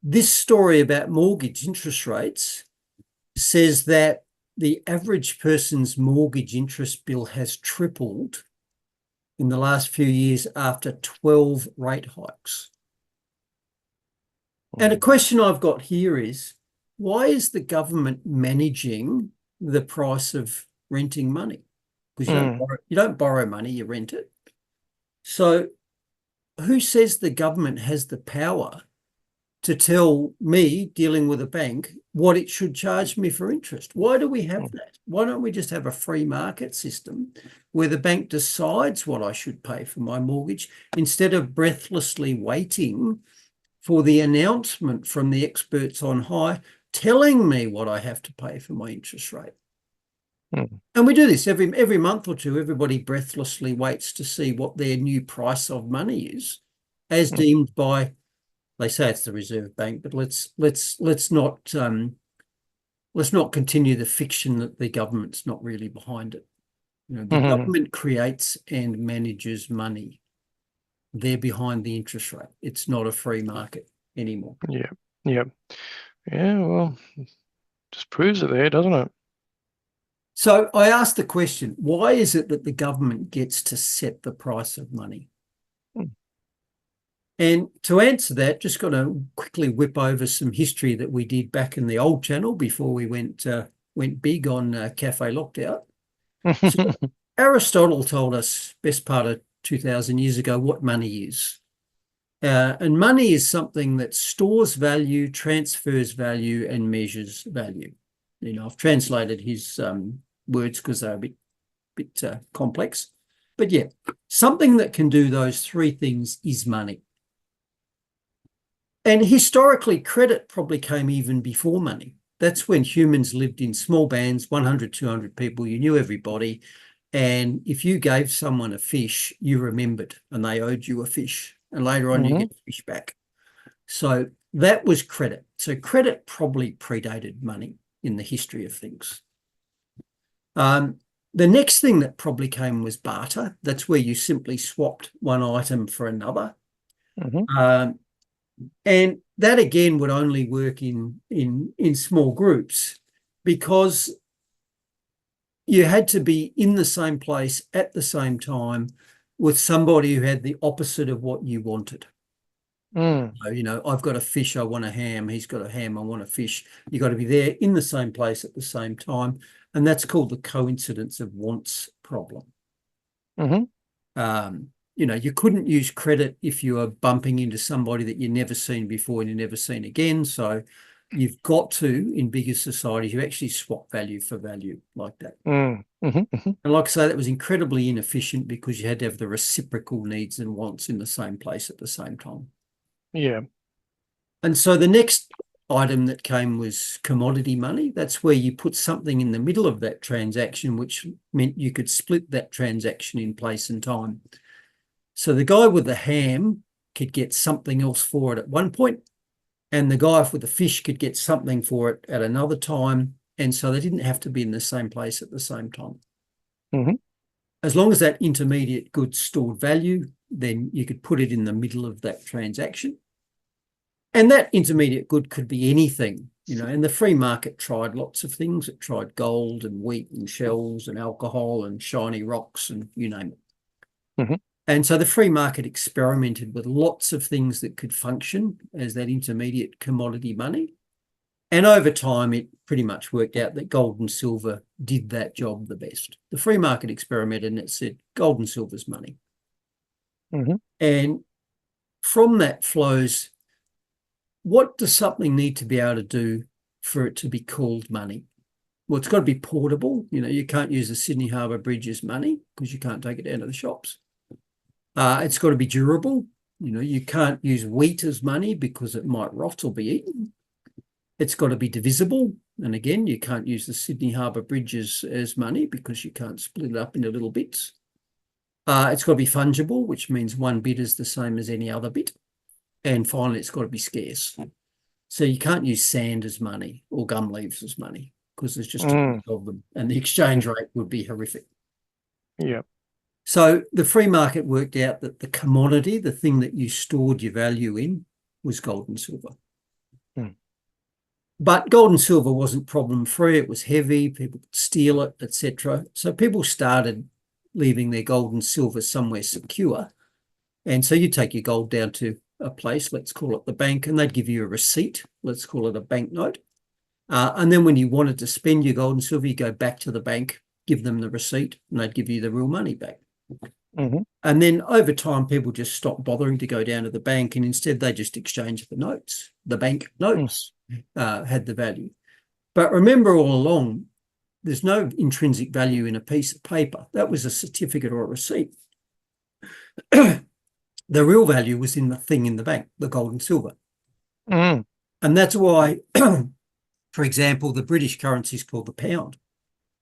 C: This story about mortgage interest rates says that the average person's mortgage interest bill has tripled in the last few years after 12 rate hikes. And a question I've got here is, why is the government managing the price of renting money? Because you don't borrow money, you rent it. So who says the government has the power to tell me, dealing with a bank, what it should charge me for interest? Why do we have that? Why don't we just have a free market system where the bank decides what I should pay for my mortgage instead of breathlessly waiting for the announcement from the experts on high telling me what I have to pay for my interest rate? And we do this every month or two. Everybody breathlessly waits to see what their new price of money is, as deemed by, they say it's the Reserve Bank, but let's not continue the fiction that the government's not really behind it. The government creates and manages money. They're behind the interest rate. It's not a free market anymore.
B: Yeah. Well, just proves it there, doesn't it?
C: So I asked the question, why is it that the government gets to set the price of money? And to answer that, just got to quickly whip over some history that we did back in the old channel before we went big on Cafe Lockdown. So Aristotle told us, best part of 2,000 years ago, what money is. And money is something that stores value, transfers value, and measures value. I've translated his words because they're a bit complex. But yeah, something that can do those three things is money. And historically, credit probably came even before money. That's when humans lived in small bands, 100, 200 people. You knew everybody. And if you gave someone a fish, you remembered, and they owed you a fish. And later on, you get the fish back. So that was credit. So credit probably predated money in the history of things. The next thing that probably came was barter. That's where you simply swapped one item for another. And that again would only work in small groups, because you had to be in the same place at the same time with somebody who had the opposite of what you wanted. So, you know, I've got a fish, I want a ham. He's got a ham, I want a fish. You've got to be there in the same place at the same time. And that's called the coincidence of wants problem. You know, you couldn't use credit if you were bumping into somebody that you've never seen before and you've never seen again. So you've got to, in bigger societies, you actually swap value for value like that. And like I say, that was incredibly inefficient because you had to have the reciprocal needs and wants in the same place at the same time.
B: Yeah.
C: And so the next item that came was commodity money. That's where you put something in the middle of that transaction, which meant you could split that transaction in place and time. So the guy with the ham could get something else for it at one point, and the guy with the fish could get something for it at another time. And so they didn't have to be in the same place at the same time. As long as that intermediate good stored value, then you could put it in the middle of that transaction. And that intermediate good could be anything, you know, and the free market tried lots of things. It tried gold and wheat and shells and alcohol and shiny rocks and you name it. And so the free market experimented with lots of things that could function as that intermediate commodity money. And over time, it pretty much worked out that gold and silver did that job the best. The free market experimented and it said gold and silver's money. And from that flows, what does something need to be able to do for it to be called money? Well, it's got to be portable. You know, you can't use the Sydney Harbour Bridge as money because you can't take it down to the shops. It's got to be durable. You know, you can't use wheat as money because it might rot or be eaten. It's got to be divisible. And again, you can't use the Sydney Harbour Bridge as money because you can't split it up into little bits. It's got to be fungible, which means one bit is the same as any other bit. And finally, it's got to be scarce. So you can't use sand as money or gum leaves as money because there's just too many of them. And the exchange rate would be horrific.
B: Yeah.
C: So the free market worked out that the commodity, the thing that you stored your value in, was gold and silver. But gold and silver wasn't problem-free. It was heavy. People could steal it, etc. So people started leaving their gold and silver somewhere secure. And so you take your gold down to a place, let's call it the bank, and they'd give you a receipt. Let's call it a banknote. And then when you wanted to spend your gold and silver, you go back to the bank, give them the receipt, and they'd give you the real money back. And then over time, people just stopped bothering to go down to the bank, and instead they just exchanged the notes. The bank notes had the value. But remember all along, there's no intrinsic value in a piece of paper. That was a certificate or a receipt. The real value was in the thing in the bank, the gold and silver. And that's why, for example, the British currency is called the pound,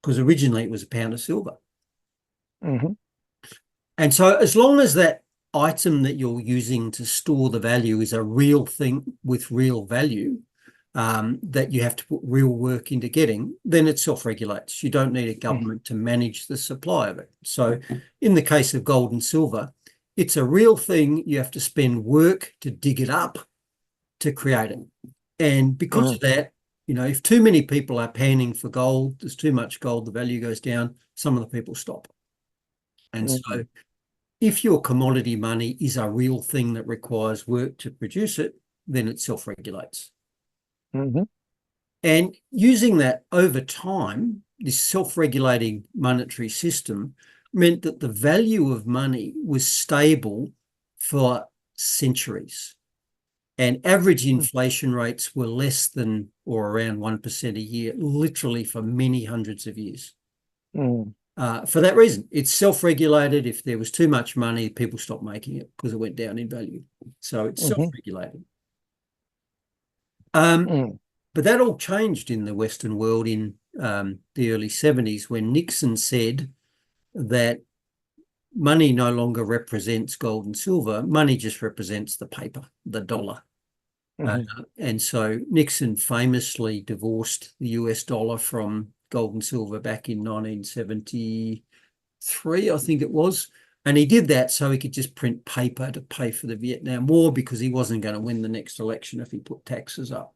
C: because originally it was a pound of silver. And so as long as that item that you're using to store the value is a real thing with real value, that you have to put real work into getting, then it self-regulates. You don't need a government to manage the supply of it. So in the case of gold and silver, it's a real thing. You have to spend work to dig it up to create it. And because of that, you know, if too many people are panning for gold, there's too much gold, the value goes down, some of the people stop. And so if your commodity money is a real thing that requires work to produce it, then it self-regulates. And using that over time, this self-regulating monetary system meant that the value of money was stable for centuries. And average inflation rates were less than or around 1% a year, literally for many hundreds of years. For that reason, it's self-regulated. If there was too much money, people stopped making it because it went down in value. So it's self-regulated. But that all changed in the Western world in the early 70s when Nixon said that money no longer represents gold and silver. Money just represents the paper, the dollar. And so Nixon famously divorced the US dollar from gold and silver back in 1973, I think it was. And he did that so he could just print paper to pay for the Vietnam War because he wasn't going to win the next election if he put taxes up.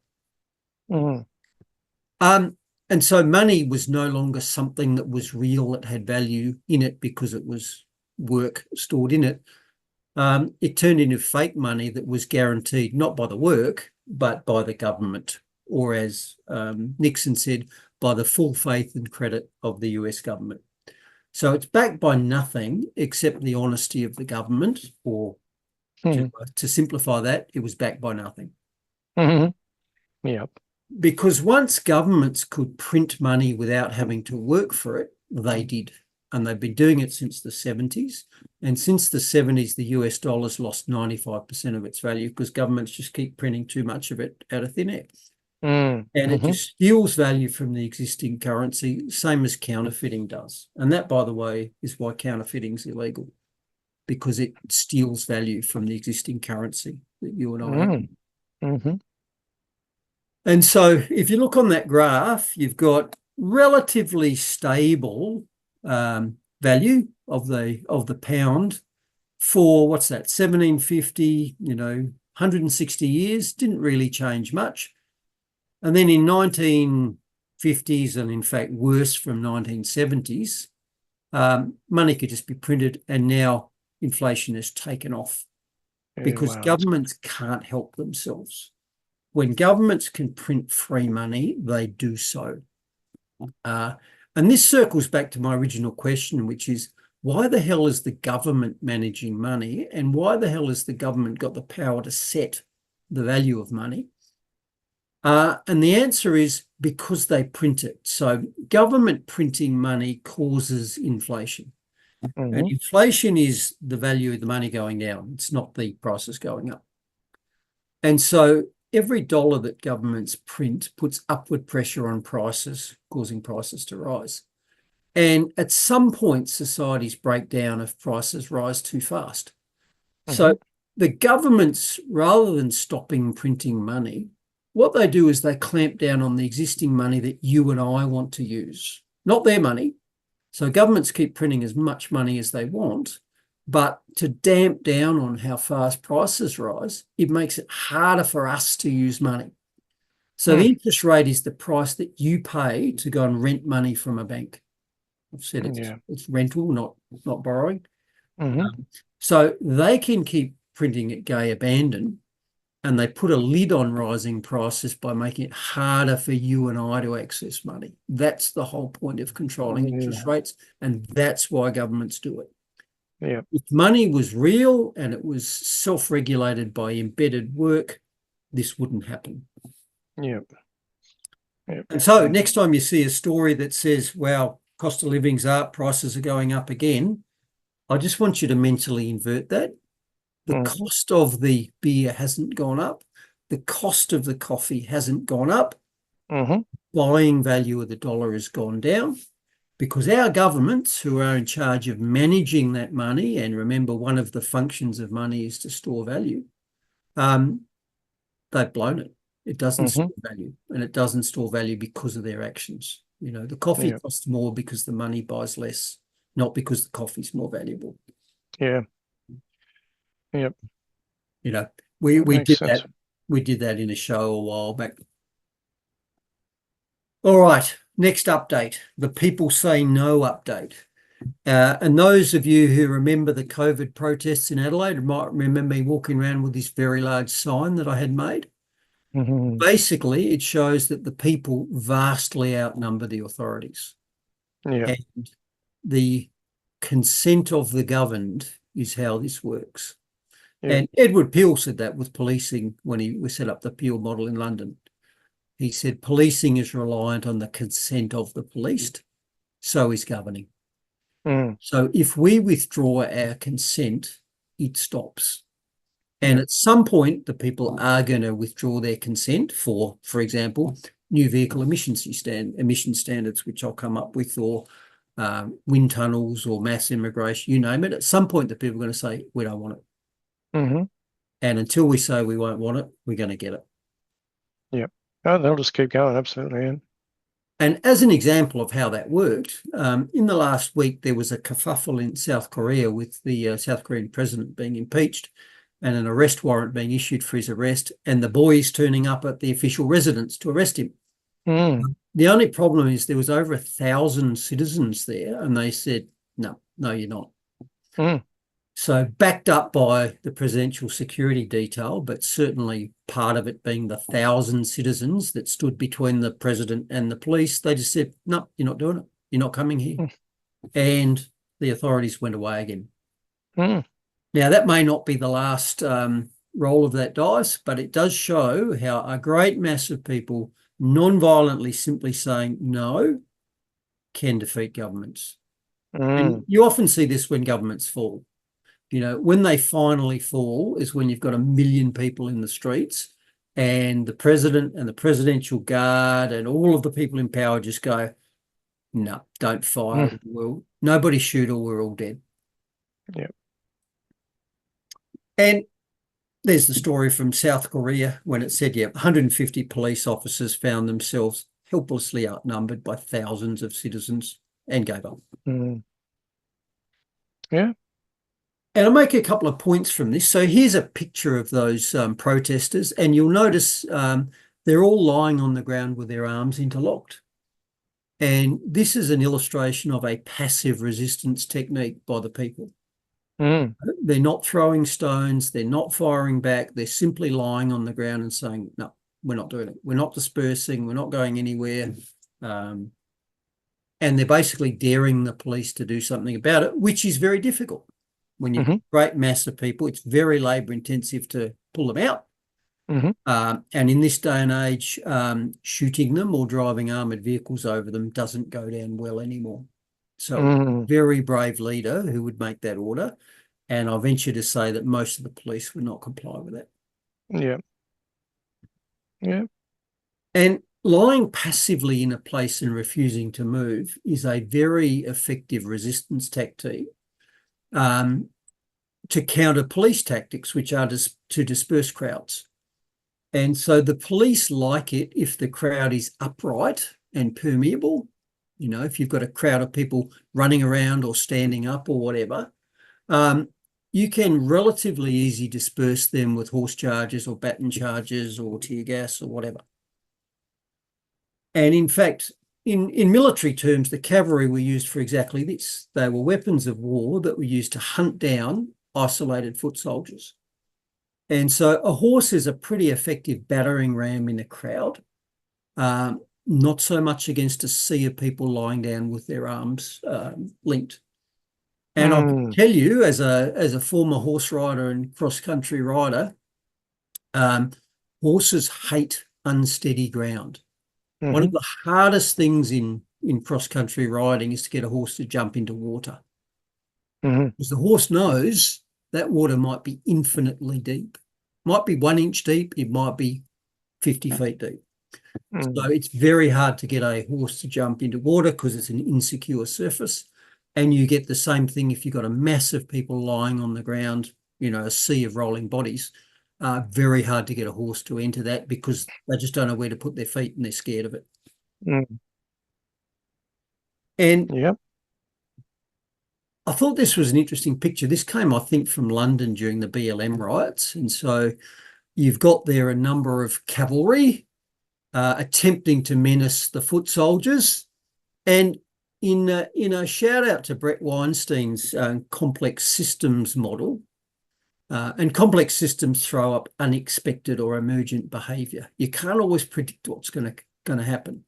C: And so money was no longer something that was real, that had value in it because it was work stored in it. It turned into fake money that was guaranteed not by the work, but by the government, or as Nixon said, by the full faith and credit of the US government. So it's backed by nothing except the honesty of the government, or to simplify that, it was backed by nothing.
B: Yep.
C: Because once governments could print money without having to work for it, they did. And they've been doing it since the 70s. And since the 70s, the US dollar's lost 95% of its value because governments just keep printing too much of it out of thin air. And it just steals value from the existing currency, same as counterfeiting does. And that, by the way, is why counterfeiting is illegal, because it steals value from the existing currency that you and I have. And so if you look on that graph, you've got relatively stable value of the pound for, what's that, 1750, 160 years, didn't really change much. And then in 1950s, and in fact worse from 1970s, money could just be printed, and now inflation has taken off because governments can't help themselves. When governments can print free money, they do so. And this circles back to my original question, which is, why the hell is the government managing money, and why the hell has the government got the power to set the value of money? And the answer is because they print it. So government printing money causes inflation. And inflation is the value of the money going down. It's not the prices going up. And so every dollar that governments print puts upward pressure on prices, causing prices to rise. And at some point, societies break down if prices rise too fast. So the governments, rather than stopping printing money, what they do is they clamp down on the existing money that you and I want to use, not their money. So governments keep printing as much money as they want, but to damp down on how fast prices rise, it makes it harder for us to use money. So the interest rate is the price that you pay to go and rent money from a bank. I've said it's rental, not borrowing. So they can keep printing at gay abandon, and they put a lid on rising prices by making it harder for you and I to access money. That's the whole point of controlling interest rates, and that's why governments do it. If money was real and it was self-regulated by embedded work, this wouldn't happen. And so next time you see a story that says, well, cost of living's up, prices are going up again, I just want you to mentally invert that. The cost of the beer hasn't gone up. The cost of the coffee hasn't gone up. Buying value of the dollar has gone down, because our governments, who are in charge of managing that money, and remember, one of the functions of money is to store value, they've blown it. It doesn't store value, and it doesn't store value because of their actions. The coffee costs more because the money buys less, not because the coffee's more valuable. We did that. We did that in a show a while back. All right, next update, the People Say No update. And those of you who remember the COVID protests in Adelaide might remember me walking around with this very large sign that I had made. Basically, it shows that the people vastly outnumber the authorities. And the consent of the governed is how this works. And Edward Peel said that with policing when we set up the Peel model in London. He said policing is reliant on the consent of the policed, so is governing. So if we withdraw our consent, it stops. And at some point, the people are going to withdraw their consent for example, new vehicle emission standards, which I'll come up with, or wind tunnels or mass immigration, you name it. At some point, the people are going to say, we don't want it.
B: Mm-hmm.
C: And until we say we won't want it, we're going to get it.
B: Yep. Oh, they'll just keep going, absolutely. Yeah.
C: And as an example of how that worked, in the last week, there was a kerfuffle in South Korea with the South Korean president being impeached and an arrest warrant being issued for his arrest, and the boys turning up at the official residence to arrest him.
B: Mm.
C: The only problem is there was over 1,000 citizens there, and they said, no, you're not.
B: Mm.
C: So backed up by the presidential security detail, but certainly part of it being the 1,000 citizens that stood between the president and the police, they just said, no, you're not doing it. You're not coming here.
B: Mm.
C: And the authorities went away again.
B: Mm.
C: Now, that may not be the last roll of that dice, but it does show how a great mass of people non-violently simply saying no can defeat governments. And you often see this when governments fall. You know, when they finally fall is when you've got 1 million people in the streets and the president and the presidential guard and all of the people in power just go, no, don't fire. Nobody shoot or we're all dead.
B: Yep.
C: And there's the story from South Korea when it said, 150 police officers found themselves helplessly outnumbered by thousands of citizens and gave up.
B: Mm. Yeah.
C: And I'll make a couple of points from this. So here's a picture of those protesters, and you'll notice they're all lying on the ground with their arms interlocked. And this is an illustration of a passive resistance technique by the people.
B: Mm.
C: They're not throwing stones. They're not firing back. They're simply lying on the ground and saying, no, we're not doing it. We're not dispersing. We're not going anywhere. And they're basically daring the police to do something about it, which is very difficult. When you've got a great mass of people, it's very labour intensive to pull them out. And in this day and age, shooting them or driving armoured vehicles over them doesn't go down well anymore. So very brave leader who would make that order. And I venture to say that most of the police would not comply with that.
B: Yeah. Yeah.
C: And lying passively in a place and refusing to move is a very effective resistance tactic to counter police tactics, which are to disperse crowds. And so the police like it if the crowd is upright and permeable. You know, if you've got a crowd of people running around or standing up or whatever, you can relatively easily disperse them with horse charges or baton charges or tear gas or whatever. And in fact, in military terms, the cavalry were used for exactly this. They were weapons of war that were used to hunt down isolated foot soldiers. And so a horse is a pretty effective battering ram in a crowd, not so much against a sea of people lying down with their arms linked. And I can tell you, as a former horse rider and cross-country rider, horses hate unsteady ground. One of the hardest things in cross-country riding is to get a horse to jump into water. Because the horse knows that water might be infinitely deep. Might be 1 inch deep, it might be 50 feet deep. So it's very hard to get a horse to jump into water because it's an insecure surface. And you get the same thing if you've got a mass of people lying on the ground, you know, a sea of rolling bodies. Very hard to get a horse to enter that because they just don't know where to put their feet and they're scared of it. And I thought this was an interesting picture. This came, I think, from London during the BLM riots. And so you've got there a number of cavalry attempting to menace the foot soldiers. And in a shout out to Brett Weinstein's complex systems model, and complex systems throw up unexpected or emergent behaviour. You can't always predict what's going to happen.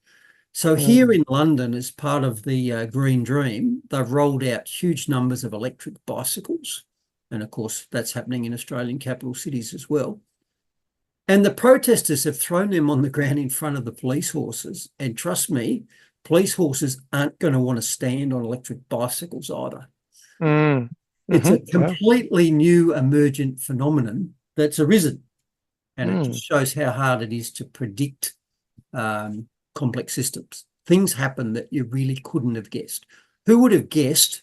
C: So here in London, as part of the Green Dream, they've rolled out huge numbers of electric bicycles. And of course, that's happening in Australian capital cities as well. And the protesters have thrown them on the ground in front of the police horses. And trust me, police horses aren't going to want to stand on electric bicycles either. It's a completely new emergent phenomenon that's arisen. And it just shows how hard it is to predict complex systems. Things happen that you really couldn't have guessed. Who would have guessed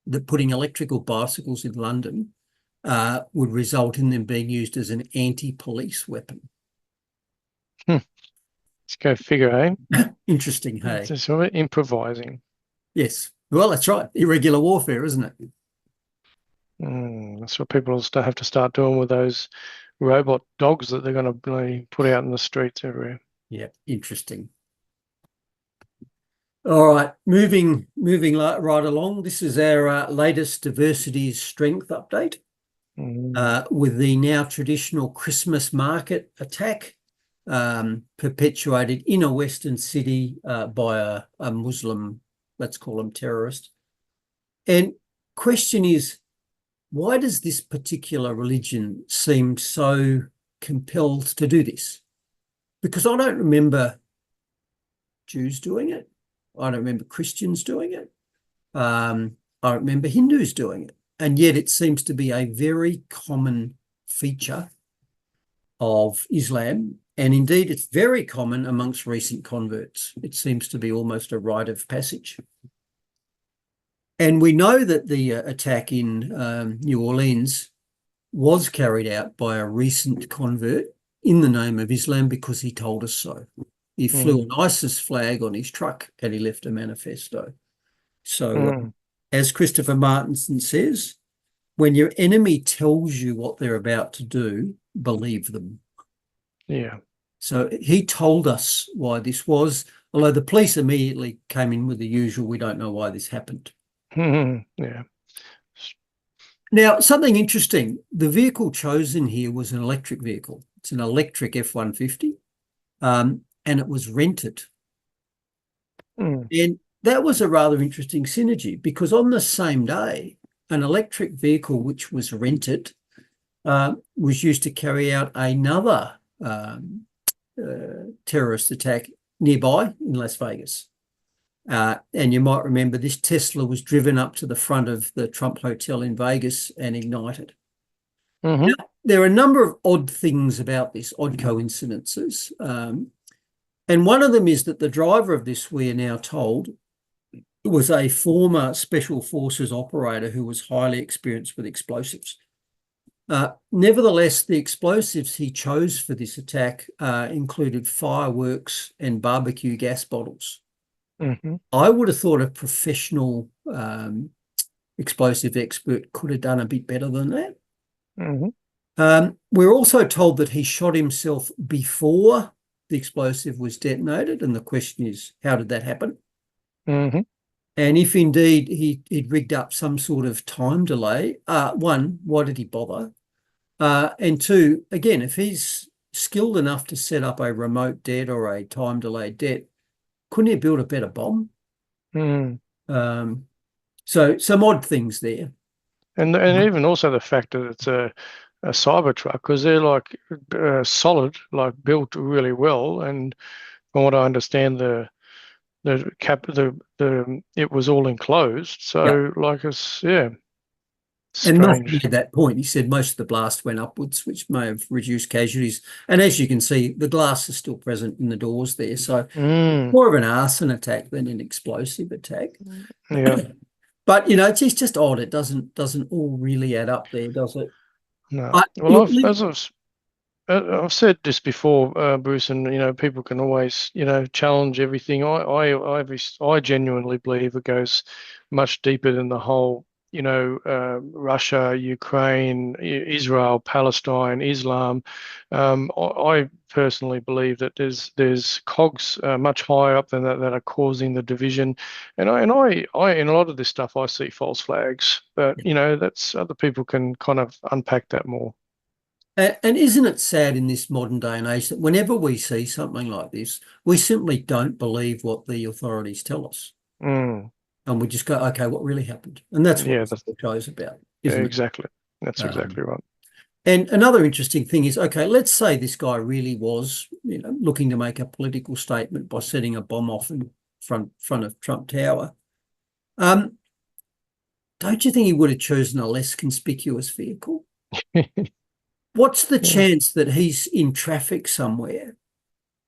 C: that putting electrical bicycles in London would result in them being used as an anti-police weapon?
B: Let's go figure, eh?
C: Interesting, hey?
B: It's just sort of improvising.
C: Yes. Well, that's right. Irregular warfare, isn't it?
B: That's what people will have to start doing with those robot dogs that they're going to put out in the streets everywhere.
C: Yeah, interesting. All right, moving right along. This is our latest diversity strength update with the now traditional Christmas market attack perpetuated in a Western city by a Muslim, let's call them terrorist. And question is, why does this particular religion seem so compelled to do this? Because I don't remember Jews doing it. I don't remember Christians doing it. I don't remember Hindus doing it. And yet it seems to be a very common feature of Islam. And indeed, it's very common amongst recent converts. It seems to be almost a rite of passage. And we know that the attack in New Orleans was carried out by a recent convert in the name of Islam because he told us so. He flew an ISIS flag on his truck and he left a manifesto. So as Christopher Martinson says, when your enemy tells you what they're about to do, believe them.
B: Yeah.
C: So he told us why this was, although the police immediately came in with the usual, we don't know why this happened.
B: Yeah.
C: Now, something interesting, the vehicle chosen here was an electric vehicle. It's an electric F-150, and it was rented. And that was a rather interesting synergy because on the same day, an electric vehicle which was rented was used to carry out another terrorist attack nearby in Las Vegas. And you might remember this Tesla was driven up to the front of the Trump Hotel in Vegas and ignited. Now, there are a number of odd things about this, odd coincidences. And one of them is that the driver of this, we are now told, was a former Special Forces operator who was highly experienced with explosives. Nevertheless, the explosives he chose for this attack included fireworks and barbecue gas bottles. I would have thought a professional explosive expert could have done a bit better than that. We're also told that he shot himself before the explosive was detonated, and the question is, how did that happen? And if indeed he'd rigged up some sort of time delay, one, why did he bother? And two, again, if he's skilled enough to set up a remote det or a time delayed det, couldn't he build a better bomb? So some odd things there.
B: And even also the fact that it's a Cybertruck, because they're like solid, like built really well. And from what I understand, it was all enclosed. So like it's strange.
C: And Musk made that point. He said most of the blast went upwards, which may have reduced casualties. And as you can see, the glass is still present in the doors there. So more of an arson attack than an explosive attack.
B: Yeah.
C: But you know, it's just odd. It doesn't all really add up there, does it?
B: No. Well, I've said this before, Bruce, and you know, people can always challenge everything. I genuinely believe it goes much deeper than the whole. Russia, Ukraine, Israel, Palestine, Islam. I personally believe that there's cogs much higher up than that are causing the division, and I in a lot of this stuff I see false flags, but that's other people can kind of unpack that more.
C: And isn't it sad in this modern day and age that whenever we see something like this, we simply don't believe what the authorities tell us. And we just go, okay, what really happened? And that's what the show's about, isn't it?
B: Exactly. That's exactly right.
C: And another interesting thing is, okay, let's say this guy really was, looking to make a political statement by setting a bomb off in front of Trump Tower. Don't you think he would have chosen a less conspicuous vehicle? What's the chance that he's in traffic somewhere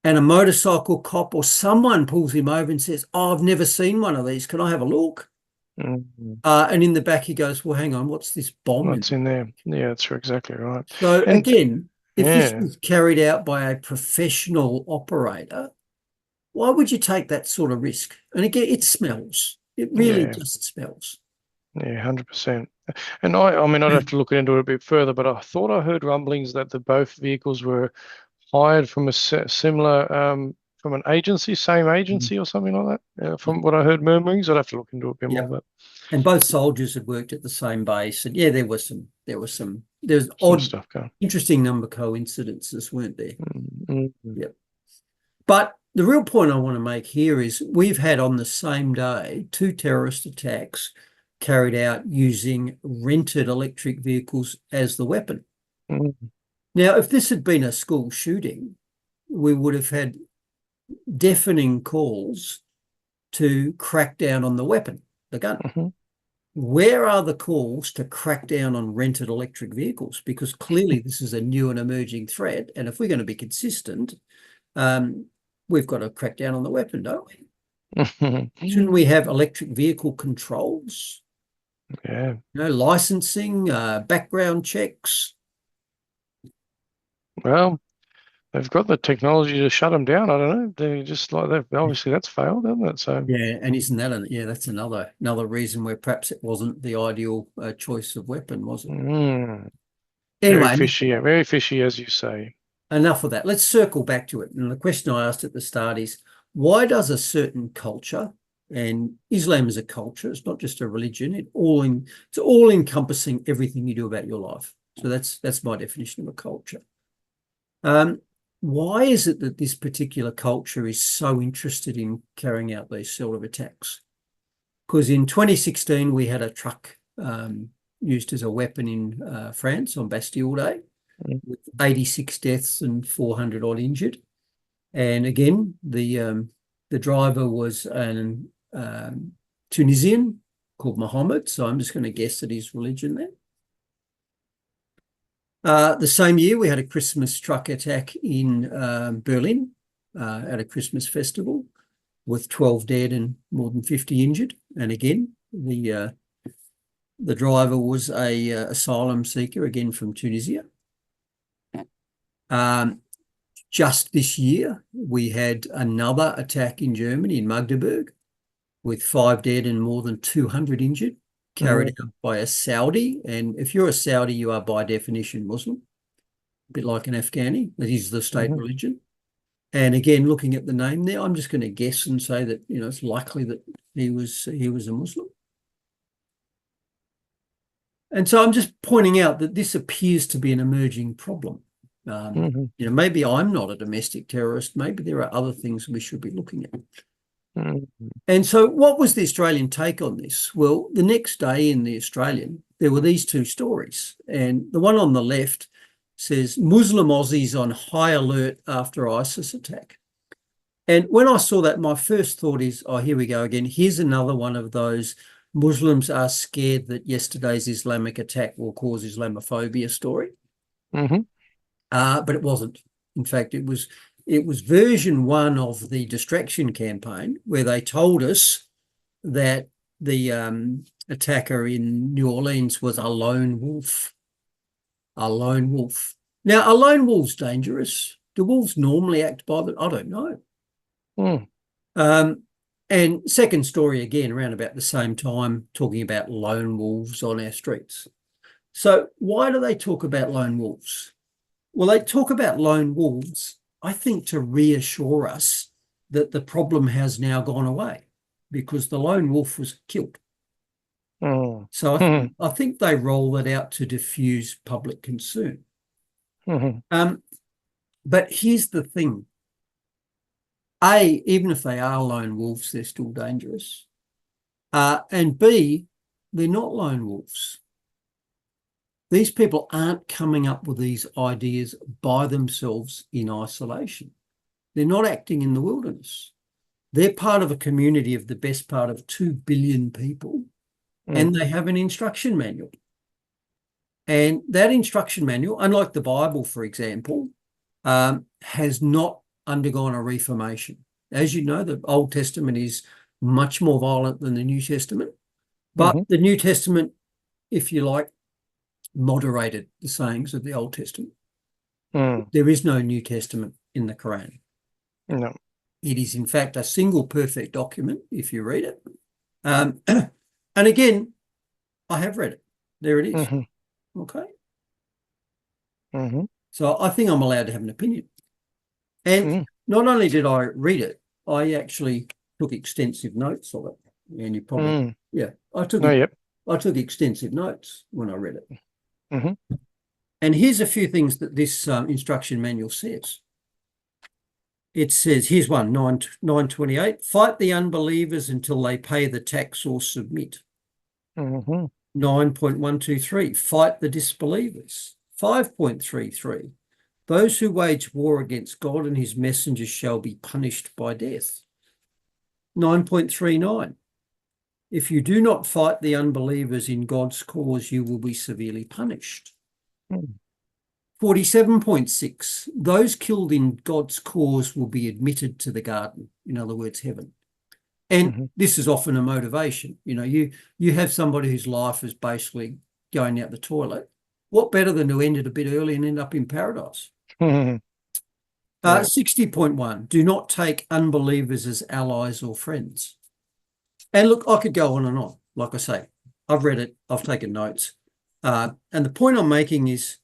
C: and a motorcycle cop or someone pulls him over and says, "Oh, I've never seen one of these. Can I have a look?" And in the back he goes, "Well, hang on, what's this bomb?"
B: What's in there? Yeah, that's exactly right.
C: So
B: And
C: again, if this was carried out by a professional operator, why would you take that sort of risk? And again, it smells. It really just smells.
B: Yeah, 100%. And I mean, I'd have to look into it a bit further, but I thought I heard rumblings that both vehicles were hired from a similar, from an agency, same agency or something like that. From what I heard murmurings, I'd have to look into it a bit more. But
C: and both soldiers had worked at the same base, and yeah, there was odd
B: stuff going.
C: Interesting number of coincidences, weren't there?
B: Yep.
C: But the real point I want to make here is we've had on the same day 2 terrorist attacks carried out using rented electric vehicles as the weapon. Now, if this had been a school shooting, we would have had deafening calls to crack down on the weapon, the gun. Where are the calls to crack down on rented electric vehicles? Because clearly this is a new and emerging threat. And if we're going to be consistent, we've got to crack down on the weapon, don't we? Shouldn't we have electric vehicle controls?
B: Yeah.
C: Licensing, background checks.
B: Well, they've got the technology to shut them down. I don't know. They're just like obviously that's failed, hasn't it? So
C: yeah, and isn't that that's another reason where perhaps it wasn't the ideal choice of weapon, was it?
B: Anyway, very fishy, as you say.
C: Enough of that. Let's circle back to it. And the question I asked at the start is, why does a certain culture, and Islam is a culture, it's not just a religion, it's all encompassing everything you do about your life. So that's my definition of a culture. Why is it that this particular culture is so interested in carrying out these sort of attacks? Because in 2016, we had a truck used as a weapon in France on Bastille Day, with 86 deaths and 400 odd injured. And again, the driver was an Tunisian called Mohammed, so I'm just going to guess at his religion there. The same year, we had a Christmas truck attack in Berlin at a Christmas festival with 12 dead and more than 50 injured. And again, the driver was a asylum seeker, again from Tunisia. Just this year, we had another attack in Germany, in Magdeburg, with 5 dead and more than 200 injured, carried out by a Saudi. And if you're a Saudi, you are by definition Muslim, a bit like an Afghani. That is the state religion. And again, looking at the name there, I'm just going to guess and say that it's likely that he was a Muslim. And so I'm just pointing out that this appears to be an emerging problem. Maybe I'm not a domestic terrorist. Maybe there are other things we should be looking at. And so what was the Australian take on this? Well, the next day in the Australian, there were these 2 stories. And the one on the left says, Muslim Aussies on high alert after ISIS attack. And when I saw that, my first thought is, oh, here we go again. Here's another one of those Muslims are scared that yesterday's Islamic attack will cause Islamophobia story. But it wasn't. In fact, it was version 1 of the distraction campaign, where they told us that the attacker in New Orleans was a lone wolf. A lone wolf. Now, a lone wolf's dangerous. Do wolves normally act by I don't know. And second story again, around about the same time, talking about lone wolves on our streets. So why do they talk about lone wolves? Well, they talk about lone wolves, I think, to reassure us that the problem has now gone away because the lone wolf was killed. So I think they roll that out to diffuse public concern. But here's the thing. A, even if they are lone wolves, they're still dangerous. And B, they're not lone wolves. These people aren't coming up with these ideas by themselves in isolation. They're not acting in the wilderness. They're part of a community of the best part of 2 billion people, and they have an instruction manual. And that instruction manual, unlike the Bible, for example, has not undergone a reformation. As you know, the Old Testament is much more violent than the New Testament. But the New Testament, if you like, moderated the sayings of the Old Testament. There is no New Testament in the Quran.
B: No.
C: It is, in fact, a single perfect document if you read it. And again, I have read it. There it is. Okay. So I think I'm allowed to have an opinion. And not only did I read it, I actually took extensive notes of it. And you probably, I took extensive notes when I read it. And here's a few things that this instruction manual says. It says, here's one, 928, fight the unbelievers until they pay the tax or submit. 9.123, fight the disbelievers. 5.33, those who wage war against God and his messengers shall be punished by death. 9.39, if you do not fight the unbelievers in God's cause, you will be severely punished. 47.6, those killed in God's cause will be admitted to the garden, in other words, heaven. And this is often a motivation. You know, you have somebody whose life is basically going out the toilet. What better than to end it a bit early and end up in paradise? 60.1, do not take unbelievers as allies or friends. And look, I could go on and on. Like I say, I've read it, I've taken notes. And the point I'm making is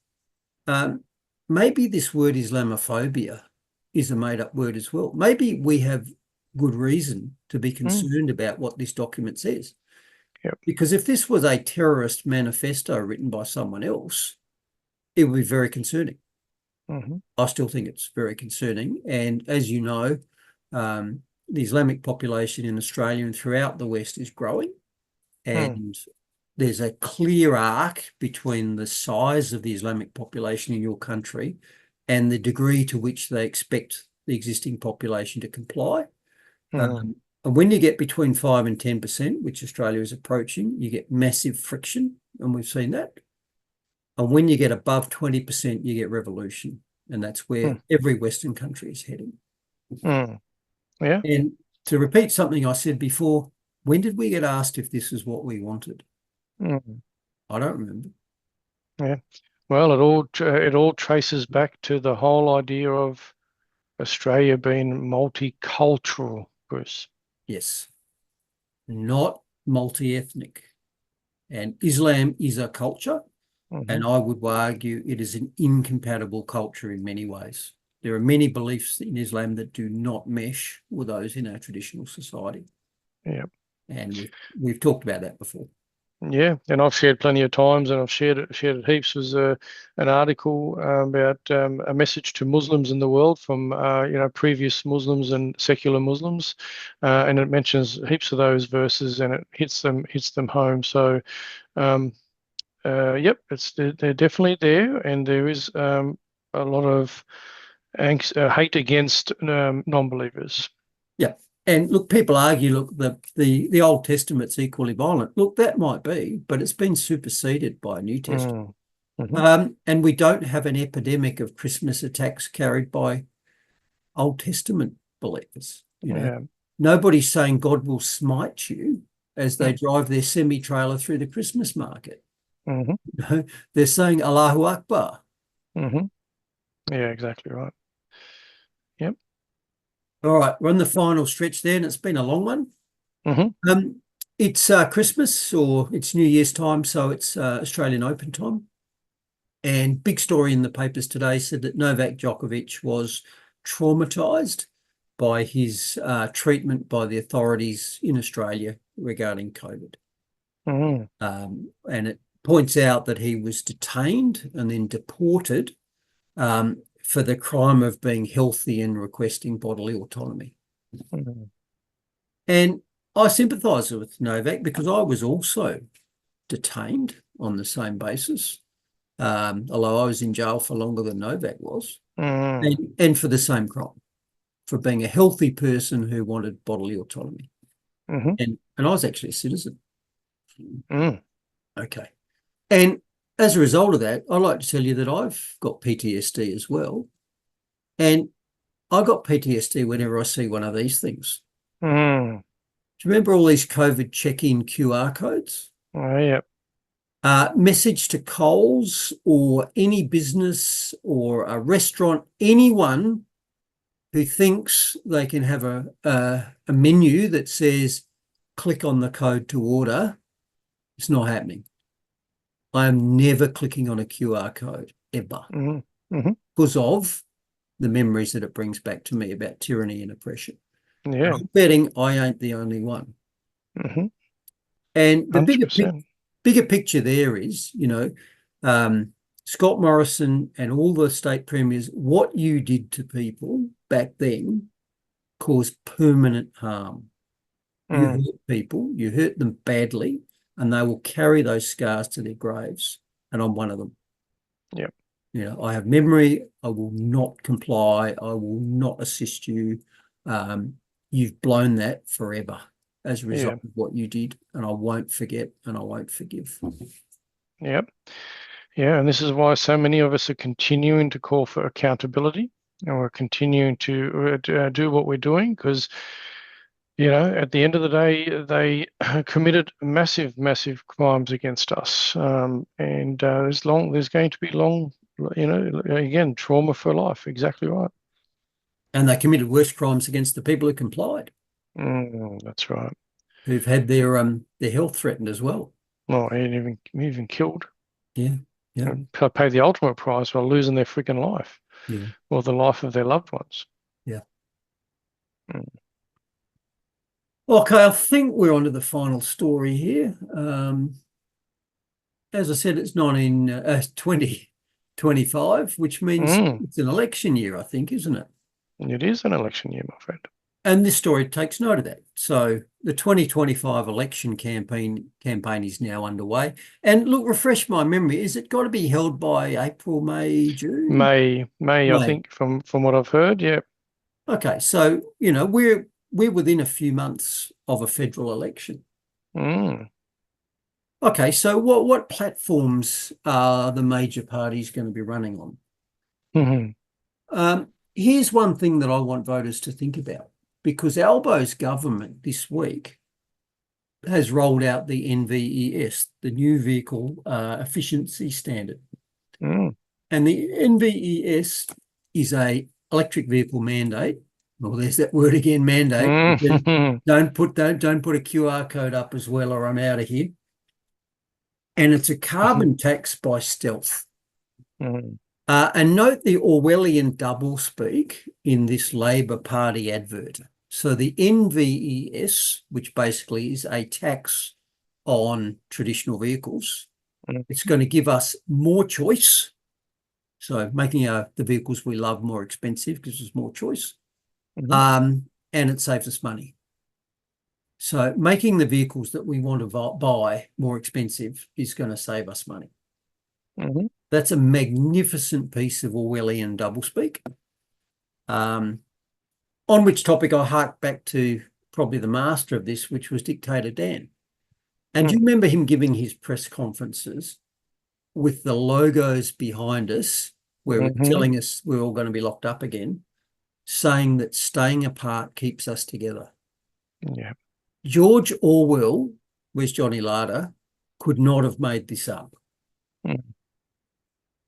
C: maybe this word Islamophobia is a made-up word as well. Maybe we have good reason to be concerned about what this document says. Because if this was a terrorist manifesto written by someone else, it would be very concerning. I still think it's very concerning. And as you know, the Islamic population in Australia and throughout the West is growing. And there's a clear arc between the size of the Islamic population in your country and the degree to which they expect the existing population to comply. And when you get between 5 and 10%, which Australia is approaching, you get massive friction, and we've seen that. And when you get above 20%, you get revolution, and that's where every Western country is heading. And to repeat something I said before, when did we get asked if this is what we wanted? I don't remember.
B: Well, it all traces back to the whole idea of Australia being multicultural, Bruce.
C: Yes, not multi-ethnic. And Islam is a culture, and I would argue it is an incompatible culture in many ways. There are many beliefs in Islam that do not mesh with those in our traditional society. And we've talked about that before.
B: Yeah, and I've shared plenty of times, and I've shared it heaps. Was an article about a message to Muslims in the world from previous Muslims and secular Muslims, and it mentions heaps of those verses, and it hits them home. So, they're definitely there, and there is a lot of hate against non-believers.
C: And look, people argue, look, the Old Testament's equally violent. Look, that might be, but it's been superseded by a New Testament. And we don't have an epidemic of Christmas attacks carried by Old Testament believers. You know, nobody's saying God will smite you as they drive their semi-trailer through the Christmas market. You know, they're saying Allahu Akbar.
B: Yeah, exactly right. Yep.
C: All right, we're on the final stretch there, and it's been a long one. It's Christmas, or it's New Year's time, so it's Australian Open time. And big story in the papers today said that Novak Djokovic was traumatised by his treatment by the authorities in Australia regarding COVID. And it points out that he was detained and then deported for the crime of being healthy and requesting bodily autonomy. And I sympathise with Novak because I was also detained on the same basis, although I was in jail for longer than Novak was, and for the same crime, for being a healthy person who wanted bodily autonomy. And I was actually a citizen. Okay. And as a result of that, I'd like to tell you that I've got PTSD as well. And I got PTSD whenever I see one of these things.
B: Mm.
C: Do you remember all these COVID check-in QR codes?
B: Oh, yeah.
C: Message to Coles or any business or a restaurant, anyone who thinks they can have a menu that says, click on the code to order, it's not happening. I am never clicking on a QR code, ever, because of the memories that it brings back to me about tyranny and oppression.
B: Yeah.
C: I'm betting I ain't the only one. And the
B: 100%.
C: bigger picture there is, Scott Morrison and all the state premiers, what you did to people back then caused permanent harm. You hurt people, you hurt them badly, and they will carry those scars to their graves. And I'm one of them.
B: Yep.
C: I have memory. I will not comply. I will not assist you. You've blown that forever as a result of what you did, and I won't forget and I won't forgive.
B: Yep. Yeah, and this is why so many of us are continuing to call for accountability, and we're continuing to do what we're doing because, at the end of the day, they committed massive, massive crimes against us, and there's going to be long, again, trauma for life. Exactly right.
C: And they committed worse crimes against the people who complied.
B: That's right.
C: Who've had their health threatened as well.
B: Well, even killed.
C: Yeah.
B: And pay the ultimate price while losing their freaking life.
C: Yeah.
B: Or the life of their loved ones.
C: Yeah. Okay, I think we're on to the final story here. As I said, it's 2025, which means it's an election year, I think, isn't it?
B: It is an election year, my friend.
C: And this story takes note of that. So the 2025 election campaign is now underway. And look, refresh my memory. Is it got to be held by April, May, June?
B: May, I think, from what I've heard. Yeah.
C: Okay, so we're within a few months of a federal election. Okay, so what platforms are the major parties going to be running on? Here's one thing that I want voters to think about. Because Albo's government this week has rolled out the NVES, the new vehicle efficiency standard. And the NVES is a electric vehicle mandate. Well, there's that word again, mandate. Don't put a QR code up as well, or I'm out of here. And it's a carbon tax by stealth. And note the Orwellian doublespeak in this Labor Party advert. So the NVES, which basically is a tax on traditional vehicles, it's going to give us more choice. So making the vehicles we love more expensive gives us more choice. And it saves us money. So making the vehicles that we want to buy more expensive is going to save us money. That's a magnificent piece of Orwellian doublespeak. On which topic I hark back to probably the master of this, which was Dictator Dan. And do you remember him giving his press conferences with the logos behind us, where we're telling us we're all going to be locked up again, saying that staying apart keeps us together?
B: Yeah.
C: George Orwell, where's Johnny Larder, could not have made this up.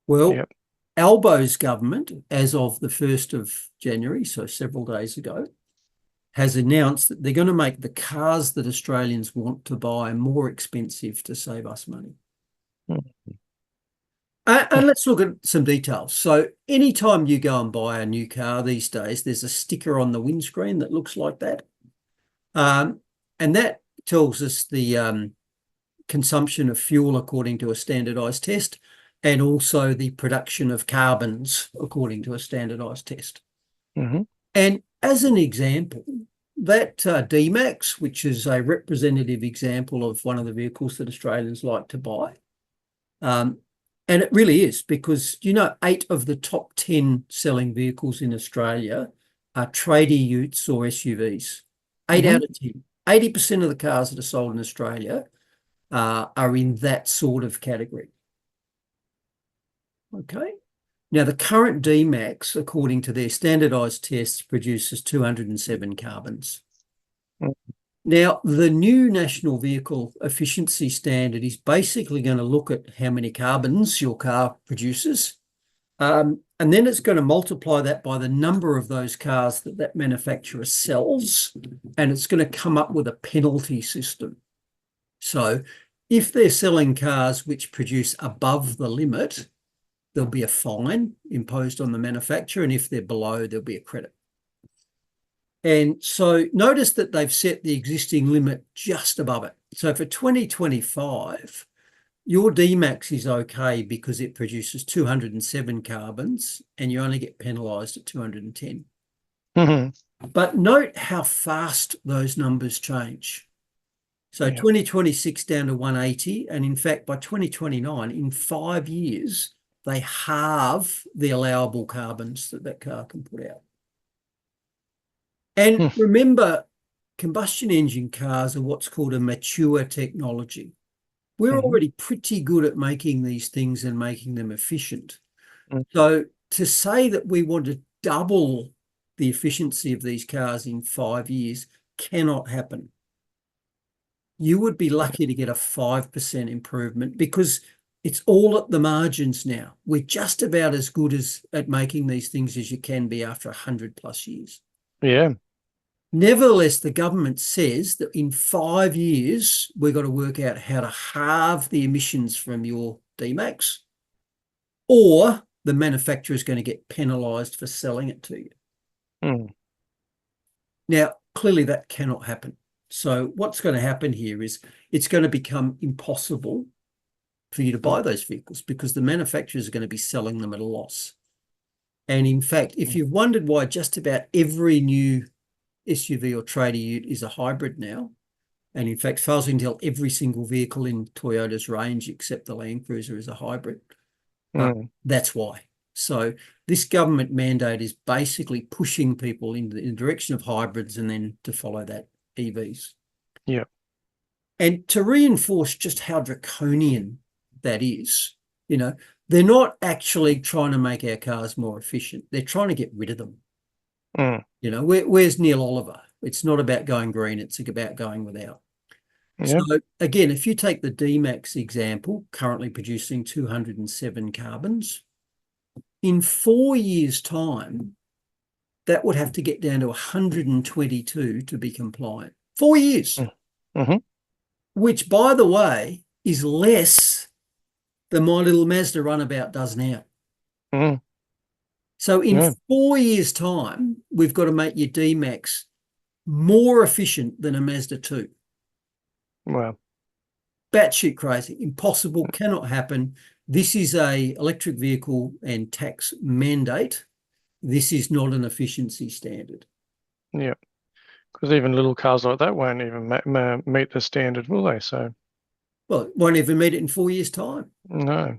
C: Well, Albo's government, as of the 1st of January, so several days ago, has announced that they're going to make the cars that Australians want to buy more expensive to save us money. And let's look at some details. So anytime you go and buy a new car these days, there's a sticker on the windscreen that looks like that. And that tells us the consumption of fuel according to a standardised test, and also the production of carbons according to a standardised test. And as an example, that D-Max, which is a representative example of one of the vehicles that Australians like to buy, and it really is, because 8 of the top 10 selling vehicles in Australia are tradie utes or SUVs. 8 out of 10. 80% of the cars that are sold in Australia are in that sort of category. Okay. Now, the current DMAX, according to their standardised tests, produces 207 carbons. Now, the new National Vehicle Efficiency Standard is basically going to look at how many carbons your car produces, and then it's going to multiply that by the number of those cars that that manufacturer sells, and it's going to come up with a penalty system. So if they're selling cars which produce above the limit, there'll be a fine imposed on the manufacturer, and if they're below, there'll be a credit. And so notice that they've set the existing limit just above it. So for 2025, your DMAX is okay because it produces 207 carbons and you only get penalised at 210. But note how fast those numbers change. So 2026 down to 180, and in fact, by 2029, in 5 years, they halve the allowable carbons that that car can put out. And remember, combustion engine cars are what's called a mature technology. We're already pretty good at making these things and making them efficient. So to say that we want to double the efficiency of these cars in 5 years cannot happen. You would be lucky to get a 5% improvement because it's all at the margins now. We're just about as good at making these things as you can be after 100 plus years.
B: Yeah.
C: Nevertheless, the government says that in 5 years, we've got to work out how to halve the emissions from your DMAX, or the manufacturer is going to get penalised for selling it to you. Now, clearly that cannot happen. So what's going to happen here is it's going to become impossible for you to buy those vehicles because the manufacturers are going to be selling them at a loss. And in fact, if you've wondered why just about every new SUV or trader ute is a hybrid now, and in fact, far as I can tell, every single vehicle in Toyota's range except the Land Cruiser is a hybrid. That's why. So this government mandate is basically pushing people in the direction of hybrids and then to follow that, EVs.
B: Yeah.
C: And to reinforce just how draconian that is, you know, they're not actually trying to make our cars more efficient. They're trying to get rid of them. You know, where's Neil Oliver? It's not about going green. It's about going without. So again, if you take the DMAX example, currently producing 207 carbons, in 4 years' time, that would have to get down to 122 to be compliant. 4 years, which, by the way, is less than my little Mazda runabout does now. So in 4 years' time, we've got to make your DMAX more efficient than a Mazda 2.
B: Wow.
C: Batshit crazy. Impossible, cannot happen. This is a electric vehicle and tax mandate. This is not an efficiency standard.
B: Yeah. Because even little cars like that won't even meet the standard, will they? So,
C: well, it won't even meet it in 4 years' time.
B: No.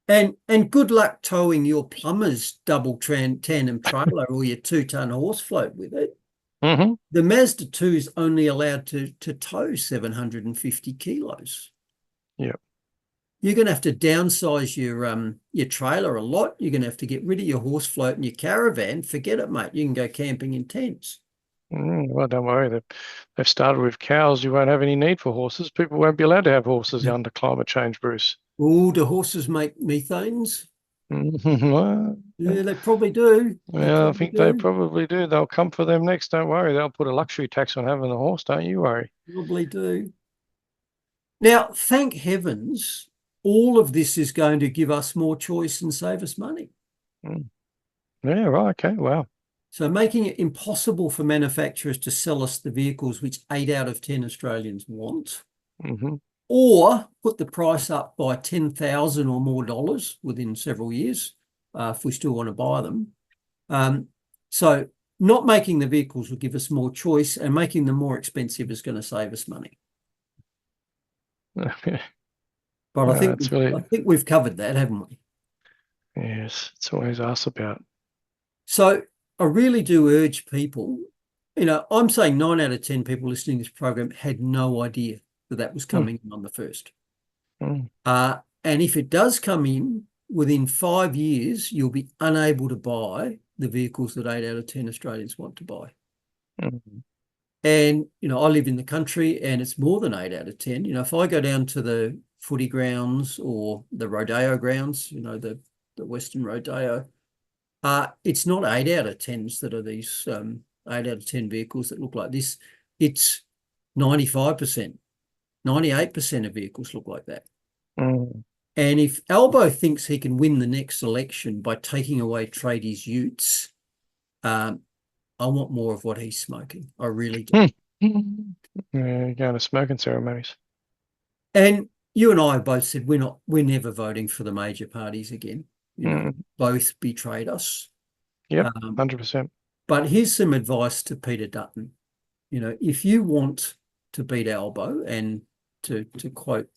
C: And good luck towing your plumber's double tandem trailer or your 2-ton horse float with it. The Mazda 2 is only allowed to tow 750 kilos.
B: Yep.
C: You're going to have to downsize your trailer a lot. You're going to have to get rid of your horse float and your caravan. Forget it, mate. You can go camping in tents.
B: Well, don't worry. They've started with cows. You won't have any need for horses. People won't be allowed to have horses under climate change, Bruce.
C: Oh, do horses make methanes?
B: Well,
C: yeah, they probably do.
B: I think they probably do. They'll come for them next. Don't worry. They'll put a luxury tax on having a horse. Don't you worry.
C: Probably do. Now, thank heavens, all of this is going to give us more choice and save us money.
B: Yeah, right. Okay. Wow.
C: So making it impossible for manufacturers to sell us the vehicles which 8 out of 10 Australians want, or put the price up by $10,000 or more within several years if we still want to buy them. So not making the vehicles will give us more choice, and making them more expensive is going to save us money. But I think we've covered that, haven't we?
B: Yes, it's always asked about.
C: So I really do urge people, you know, I'm saying 9 out of 10 people listening to this program had no idea that was coming in on the 1st. And if it does come in, within 5 years, you'll be unable to buy the vehicles that 8 out of 10 Australians want to buy.
B: Mm-hmm.
C: And, I live in the country and it's more than 8 out of 10. If I go down to the footy grounds or the rodeo grounds, the Western Rodeo, it's not 8 out of 10s that are these 8 out of 10 vehicles that look like this. It's 95%, 98% of vehicles look like that.
B: Mm.
C: And if Albo thinks he can win the next election by taking away tradies' utes, I want more of what he's smoking. I really do.
B: Yeah, going to smoking ceremonies.
C: And you and I have both said we're never voting for the major parties again. Both betrayed us.
B: Yep, 100%.
C: But here's some advice to Peter Dutton. If you want to beat Albo, and to quote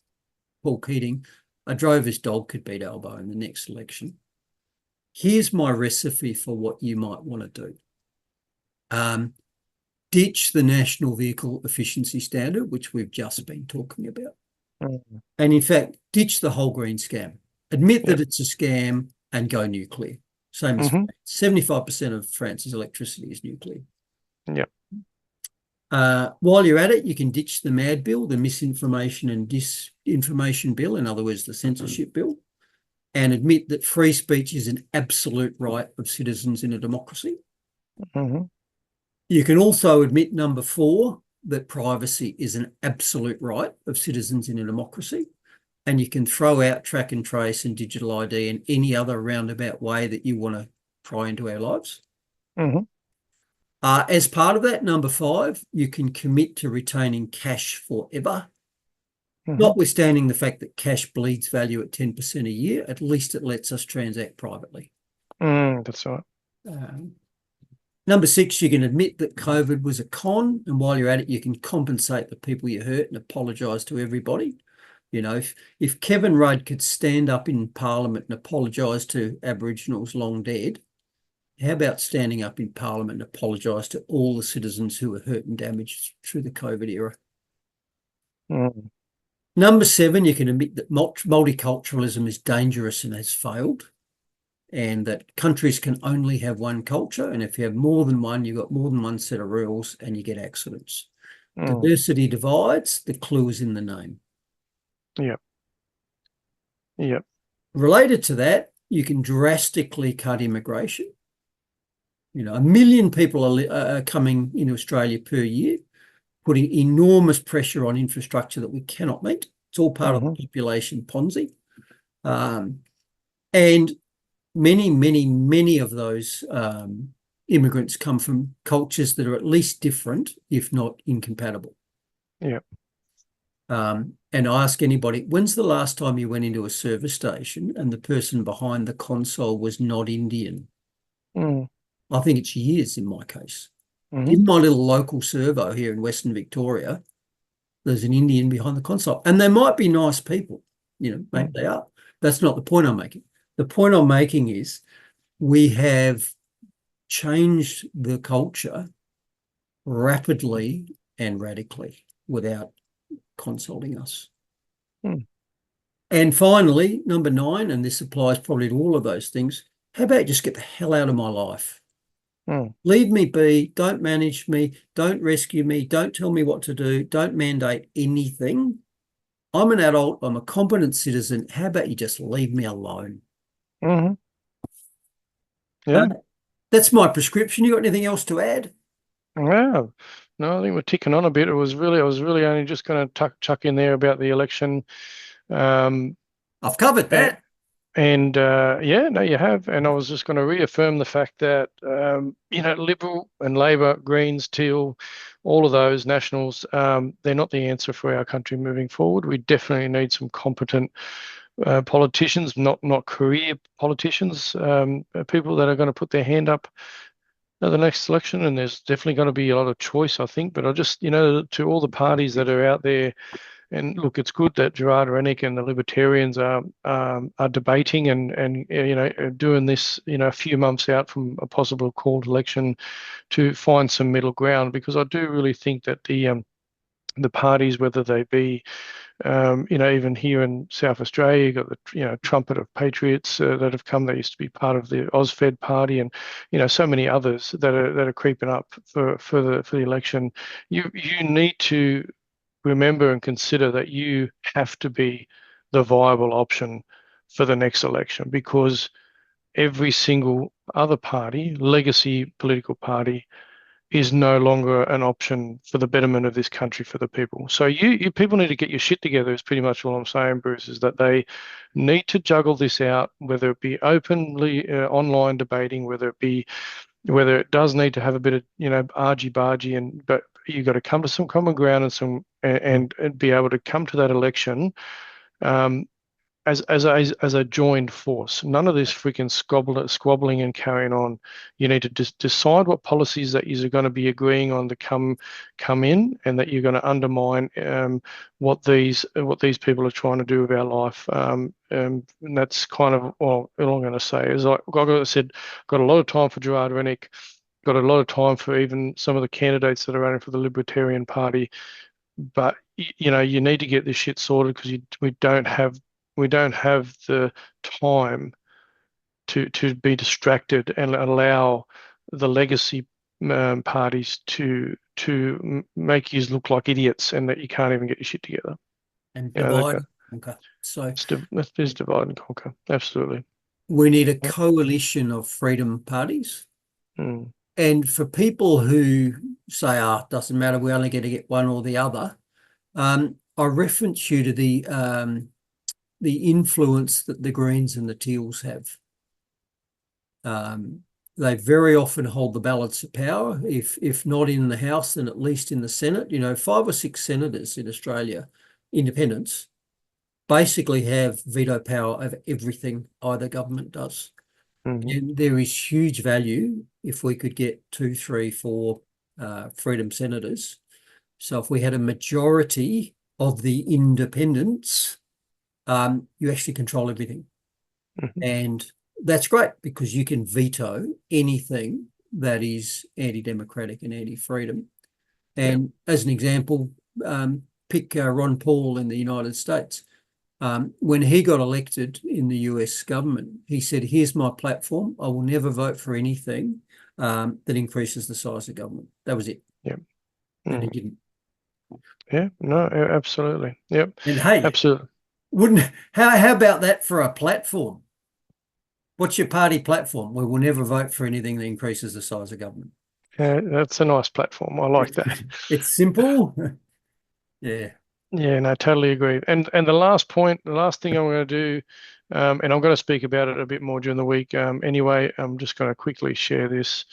C: Paul Keating, a drover's dog could beat Albo in the next election. Here's my recipe for what you might want to do. Ditch the National Vehicle Efficiency Standard, which we've just been talking about. And in fact, ditch the whole green scam. Admit that it's a scam and go nuclear. Same as 75% of France's electricity is nuclear.
B: Yep.
C: While you're at it, you can ditch the MAD bill, the misinformation and disinformation bill, in other words, the censorship bill, and admit that free speech is an absolute right of citizens in a democracy. You can also admit, number 4, that privacy is an absolute right of citizens in a democracy, and you can throw out track and trace and digital ID and any other roundabout way that you want to pry into our lives. As part of that, number 5, you can commit to retaining cash forever. Notwithstanding the fact that cash bleeds value at 10% a year, at least it lets us transact privately.
B: That's right.
C: Number 6, you can admit that COVID was a con, and while you're at it, you can compensate the people you hurt and apologise to everybody. If Kevin Rudd could stand up in Parliament and apologise to Aboriginals long dead, how about standing up in Parliament and apologise to all the citizens who were hurt and damaged through the COVID era? Number 7, you can admit that multiculturalism is dangerous and has failed, and that countries can only have one culture, and if you have more than one, you've got more than one set of rules and you get accidents. Diversity divides. The clue is in the name.
B: Yep.
C: Related to that, you can drastically cut immigration. 1 million people are coming into Australia per year, putting enormous pressure on infrastructure that we cannot meet. It's all part of the population Ponzi. And many of those immigrants come from cultures that are at least different, if not incompatible. And I ask anybody, when's the last time you went into a service station and the person behind the console was not Indian? I think it's years in my case. In my little local servo here in Western Victoria, there's an Indian behind the console. And they might be nice people, maybe they are. That's not the point I'm making. The point I'm making is we have changed the culture rapidly and radically without consulting us. And finally, number 9, and this applies probably to all of those things, how about just get the hell out of my life? Leave me be, don't manage me, don't rescue me, don't tell me what to do, don't mandate anything. I'm an adult, I'm a competent citizen. How about you just leave me alone? That's my prescription. You got anything else to add?
B: No, I think we're ticking on a bit. I was really only just going to chuck in there about the election.
C: I've covered that.
B: And no, you have. And I was just going to reaffirm the fact that, Liberal and Labor, Greens, Teal, all of those Nationals, they're not the answer for our country moving forward. We definitely need some competent politicians, not career politicians, people that are going to put their hand up at the next election. And there's definitely going to be a lot of choice, I think. But I just, to all the parties that are out there, and look, it's good that Gerard Rennick and the Libertarians are debating and doing this, a few months out from a possible called election to find some middle ground, because I do really think that the parties, whether they be Even here in South Australia, you've got the trumpet of patriots that have come. That used to be part of the AusFed party, and so many others that are creeping up for the election. You need to remember and consider that you have to be the viable option for the next election, because every single other party, legacy political party, is no longer an option for the betterment of this country for the people. So you people need to get your shit together is pretty much all I'm saying, Bruce, is that they need to juggle this out, whether it be openly online debating, whether it does need to have a bit of argy-bargy, but you've got to come to some common ground and be able to come to that election as a joined force. None of this freaking squabbling and carrying on. You need to just decide what policies that you're going to be agreeing on to come in, and that you're going to undermine what these people are trying to do with our life. And that's kind of all I'm going to say is, like I said, got a lot of time for Gerard Rennick, got a lot of time for even some of the candidates that are running for the Libertarian Party. But you need to get this shit sorted, because we don't have the time to be distracted and allow the legacy parties to make you look like idiots, and that you can't even get your shit together.
C: And divide and conquer. So
B: let's just divide and conquer. Absolutely.
C: We need a coalition of freedom parties.
B: Mm.
C: And for people who say, it doesn't matter, we're only going to get one or the other, I reference you to the influence that the Greens and the Teals have. They very often hold the balance of power, if not in the House, then at least in the Senate. 5 or 6 senators in Australia, independents, basically have veto power over everything either government does. Mm-hmm. And there is huge value if we could get 2, 3, 4 freedom senators. So if we had a majority of the independents, you actually control everything. Mm-hmm. And that's great, because you can veto anything that is anti-democratic and anti-freedom. And as an example, pick Ron Paul in the United States. When he got elected in the US government, he said, here's my platform. I will never vote for anything that increases the size of government. That was it.
B: Yeah.
C: And he didn't.
B: Yeah, no, absolutely. Yep.
C: And hey,
B: absolutely.
C: How about that for a platform? What's your party platform? We will never vote for anything that increases the size of government.
B: Yeah, that's a nice platform. I like that.
C: It's simple. Yeah.
B: Yeah, no, totally agree. And the last thing I'm going to do, and I'm going to speak about it a bit more during the week. Anyway, I'm just going to quickly share this.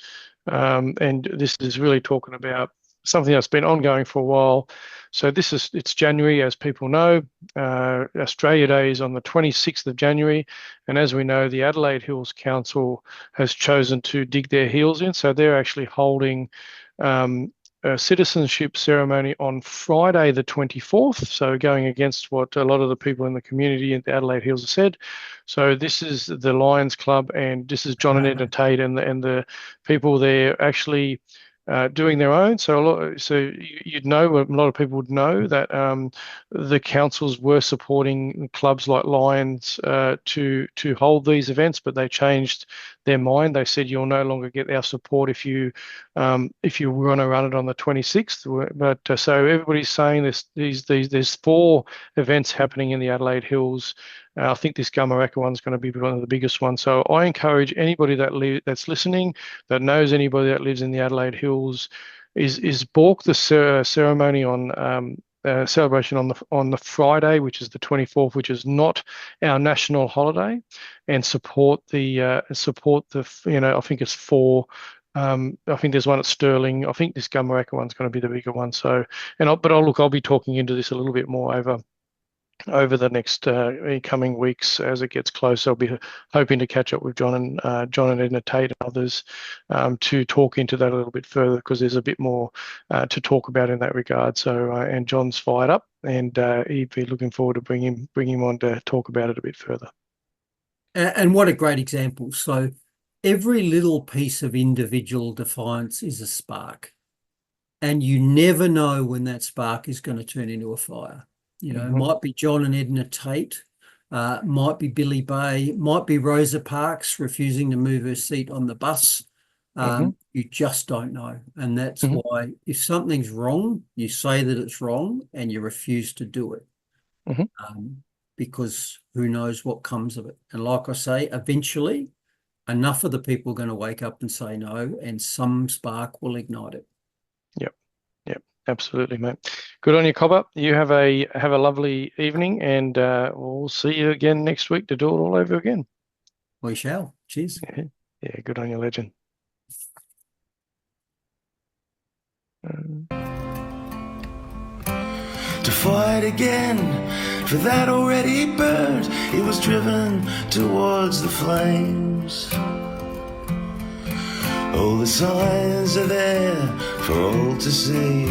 B: And this is really talking about something that's been ongoing for a while. So it's January, as people know. Australia Day is on the 26th of January. And as we know, the Adelaide Hills Council has chosen to dig their heels in. So they're actually holding a citizenship ceremony on Friday the 24th, so going against what a lot of the people in the community in the Adelaide Hills have said. So this is the Lions Club, and this is John and Edna Tate and the people there actually doing their own. So you'd know, a lot of people would know that the councils were supporting clubs like Lions to hold these events, but they changed their mind. They said you'll no longer get our support if you want to run it on the 26th. But so everybody's saying there's 4 events happening in the Adelaide Hills. I think this Gamaraka one's going to be one of the biggest ones. So I encourage anybody that's listening, that knows anybody that lives in the Adelaide Hills, is book the ceremony on celebration on the Friday, which is the 24th, which is not our national holiday, and support the I think it's 4. I think there's one at Stirling. I think this Gamaraka one's going to be the bigger one. So, I'll be talking into this a little bit more over the next coming weeks as it gets closer. I'll be hoping to catch up with John and Edna Tate and others to talk into that a little bit further, because there's a bit more to talk about in that regard. So and John's fired up, and he'd be looking forward to bring him on to talk about it a bit further.
C: And what a great example. So every little piece of individual defiance is a spark, and you never know when that spark is going to turn into a fire. You know, might be John and Edna Tate, might be Billy Bay, might be Rosa Parks refusing to move her seat on the bus. You just don't know. And that's why if something's wrong, you say that it's wrong and you refuse to do it. Because who knows what comes of it. And like I say, eventually enough of the people are going to wake up and say no, and some spark will ignite it.
B: Yep, absolutely, mate. Good on you, Cobber. You have a lovely evening, and we'll see you again next week to do it all over again.
C: We shall. Cheers.
B: Yeah, good on you, legend.
A: To fight again for that already burned, he was driven towards the flames. All the signs are there for all to see,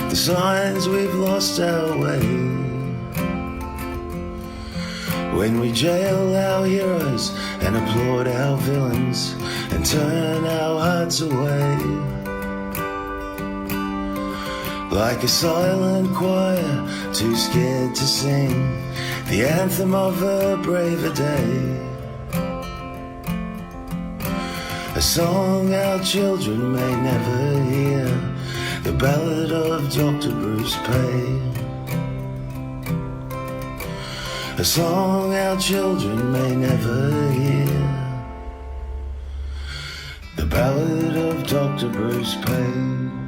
A: the signs we've lost our way. When we jail our heroes and applaud our villains and turn our hearts away, like a silent choir, too scared to sing the anthem of a braver day. A song our children may never hear, the ballad of Dr. Bruce Paix. A song our children may never hear, the ballad of Dr. Bruce Paix.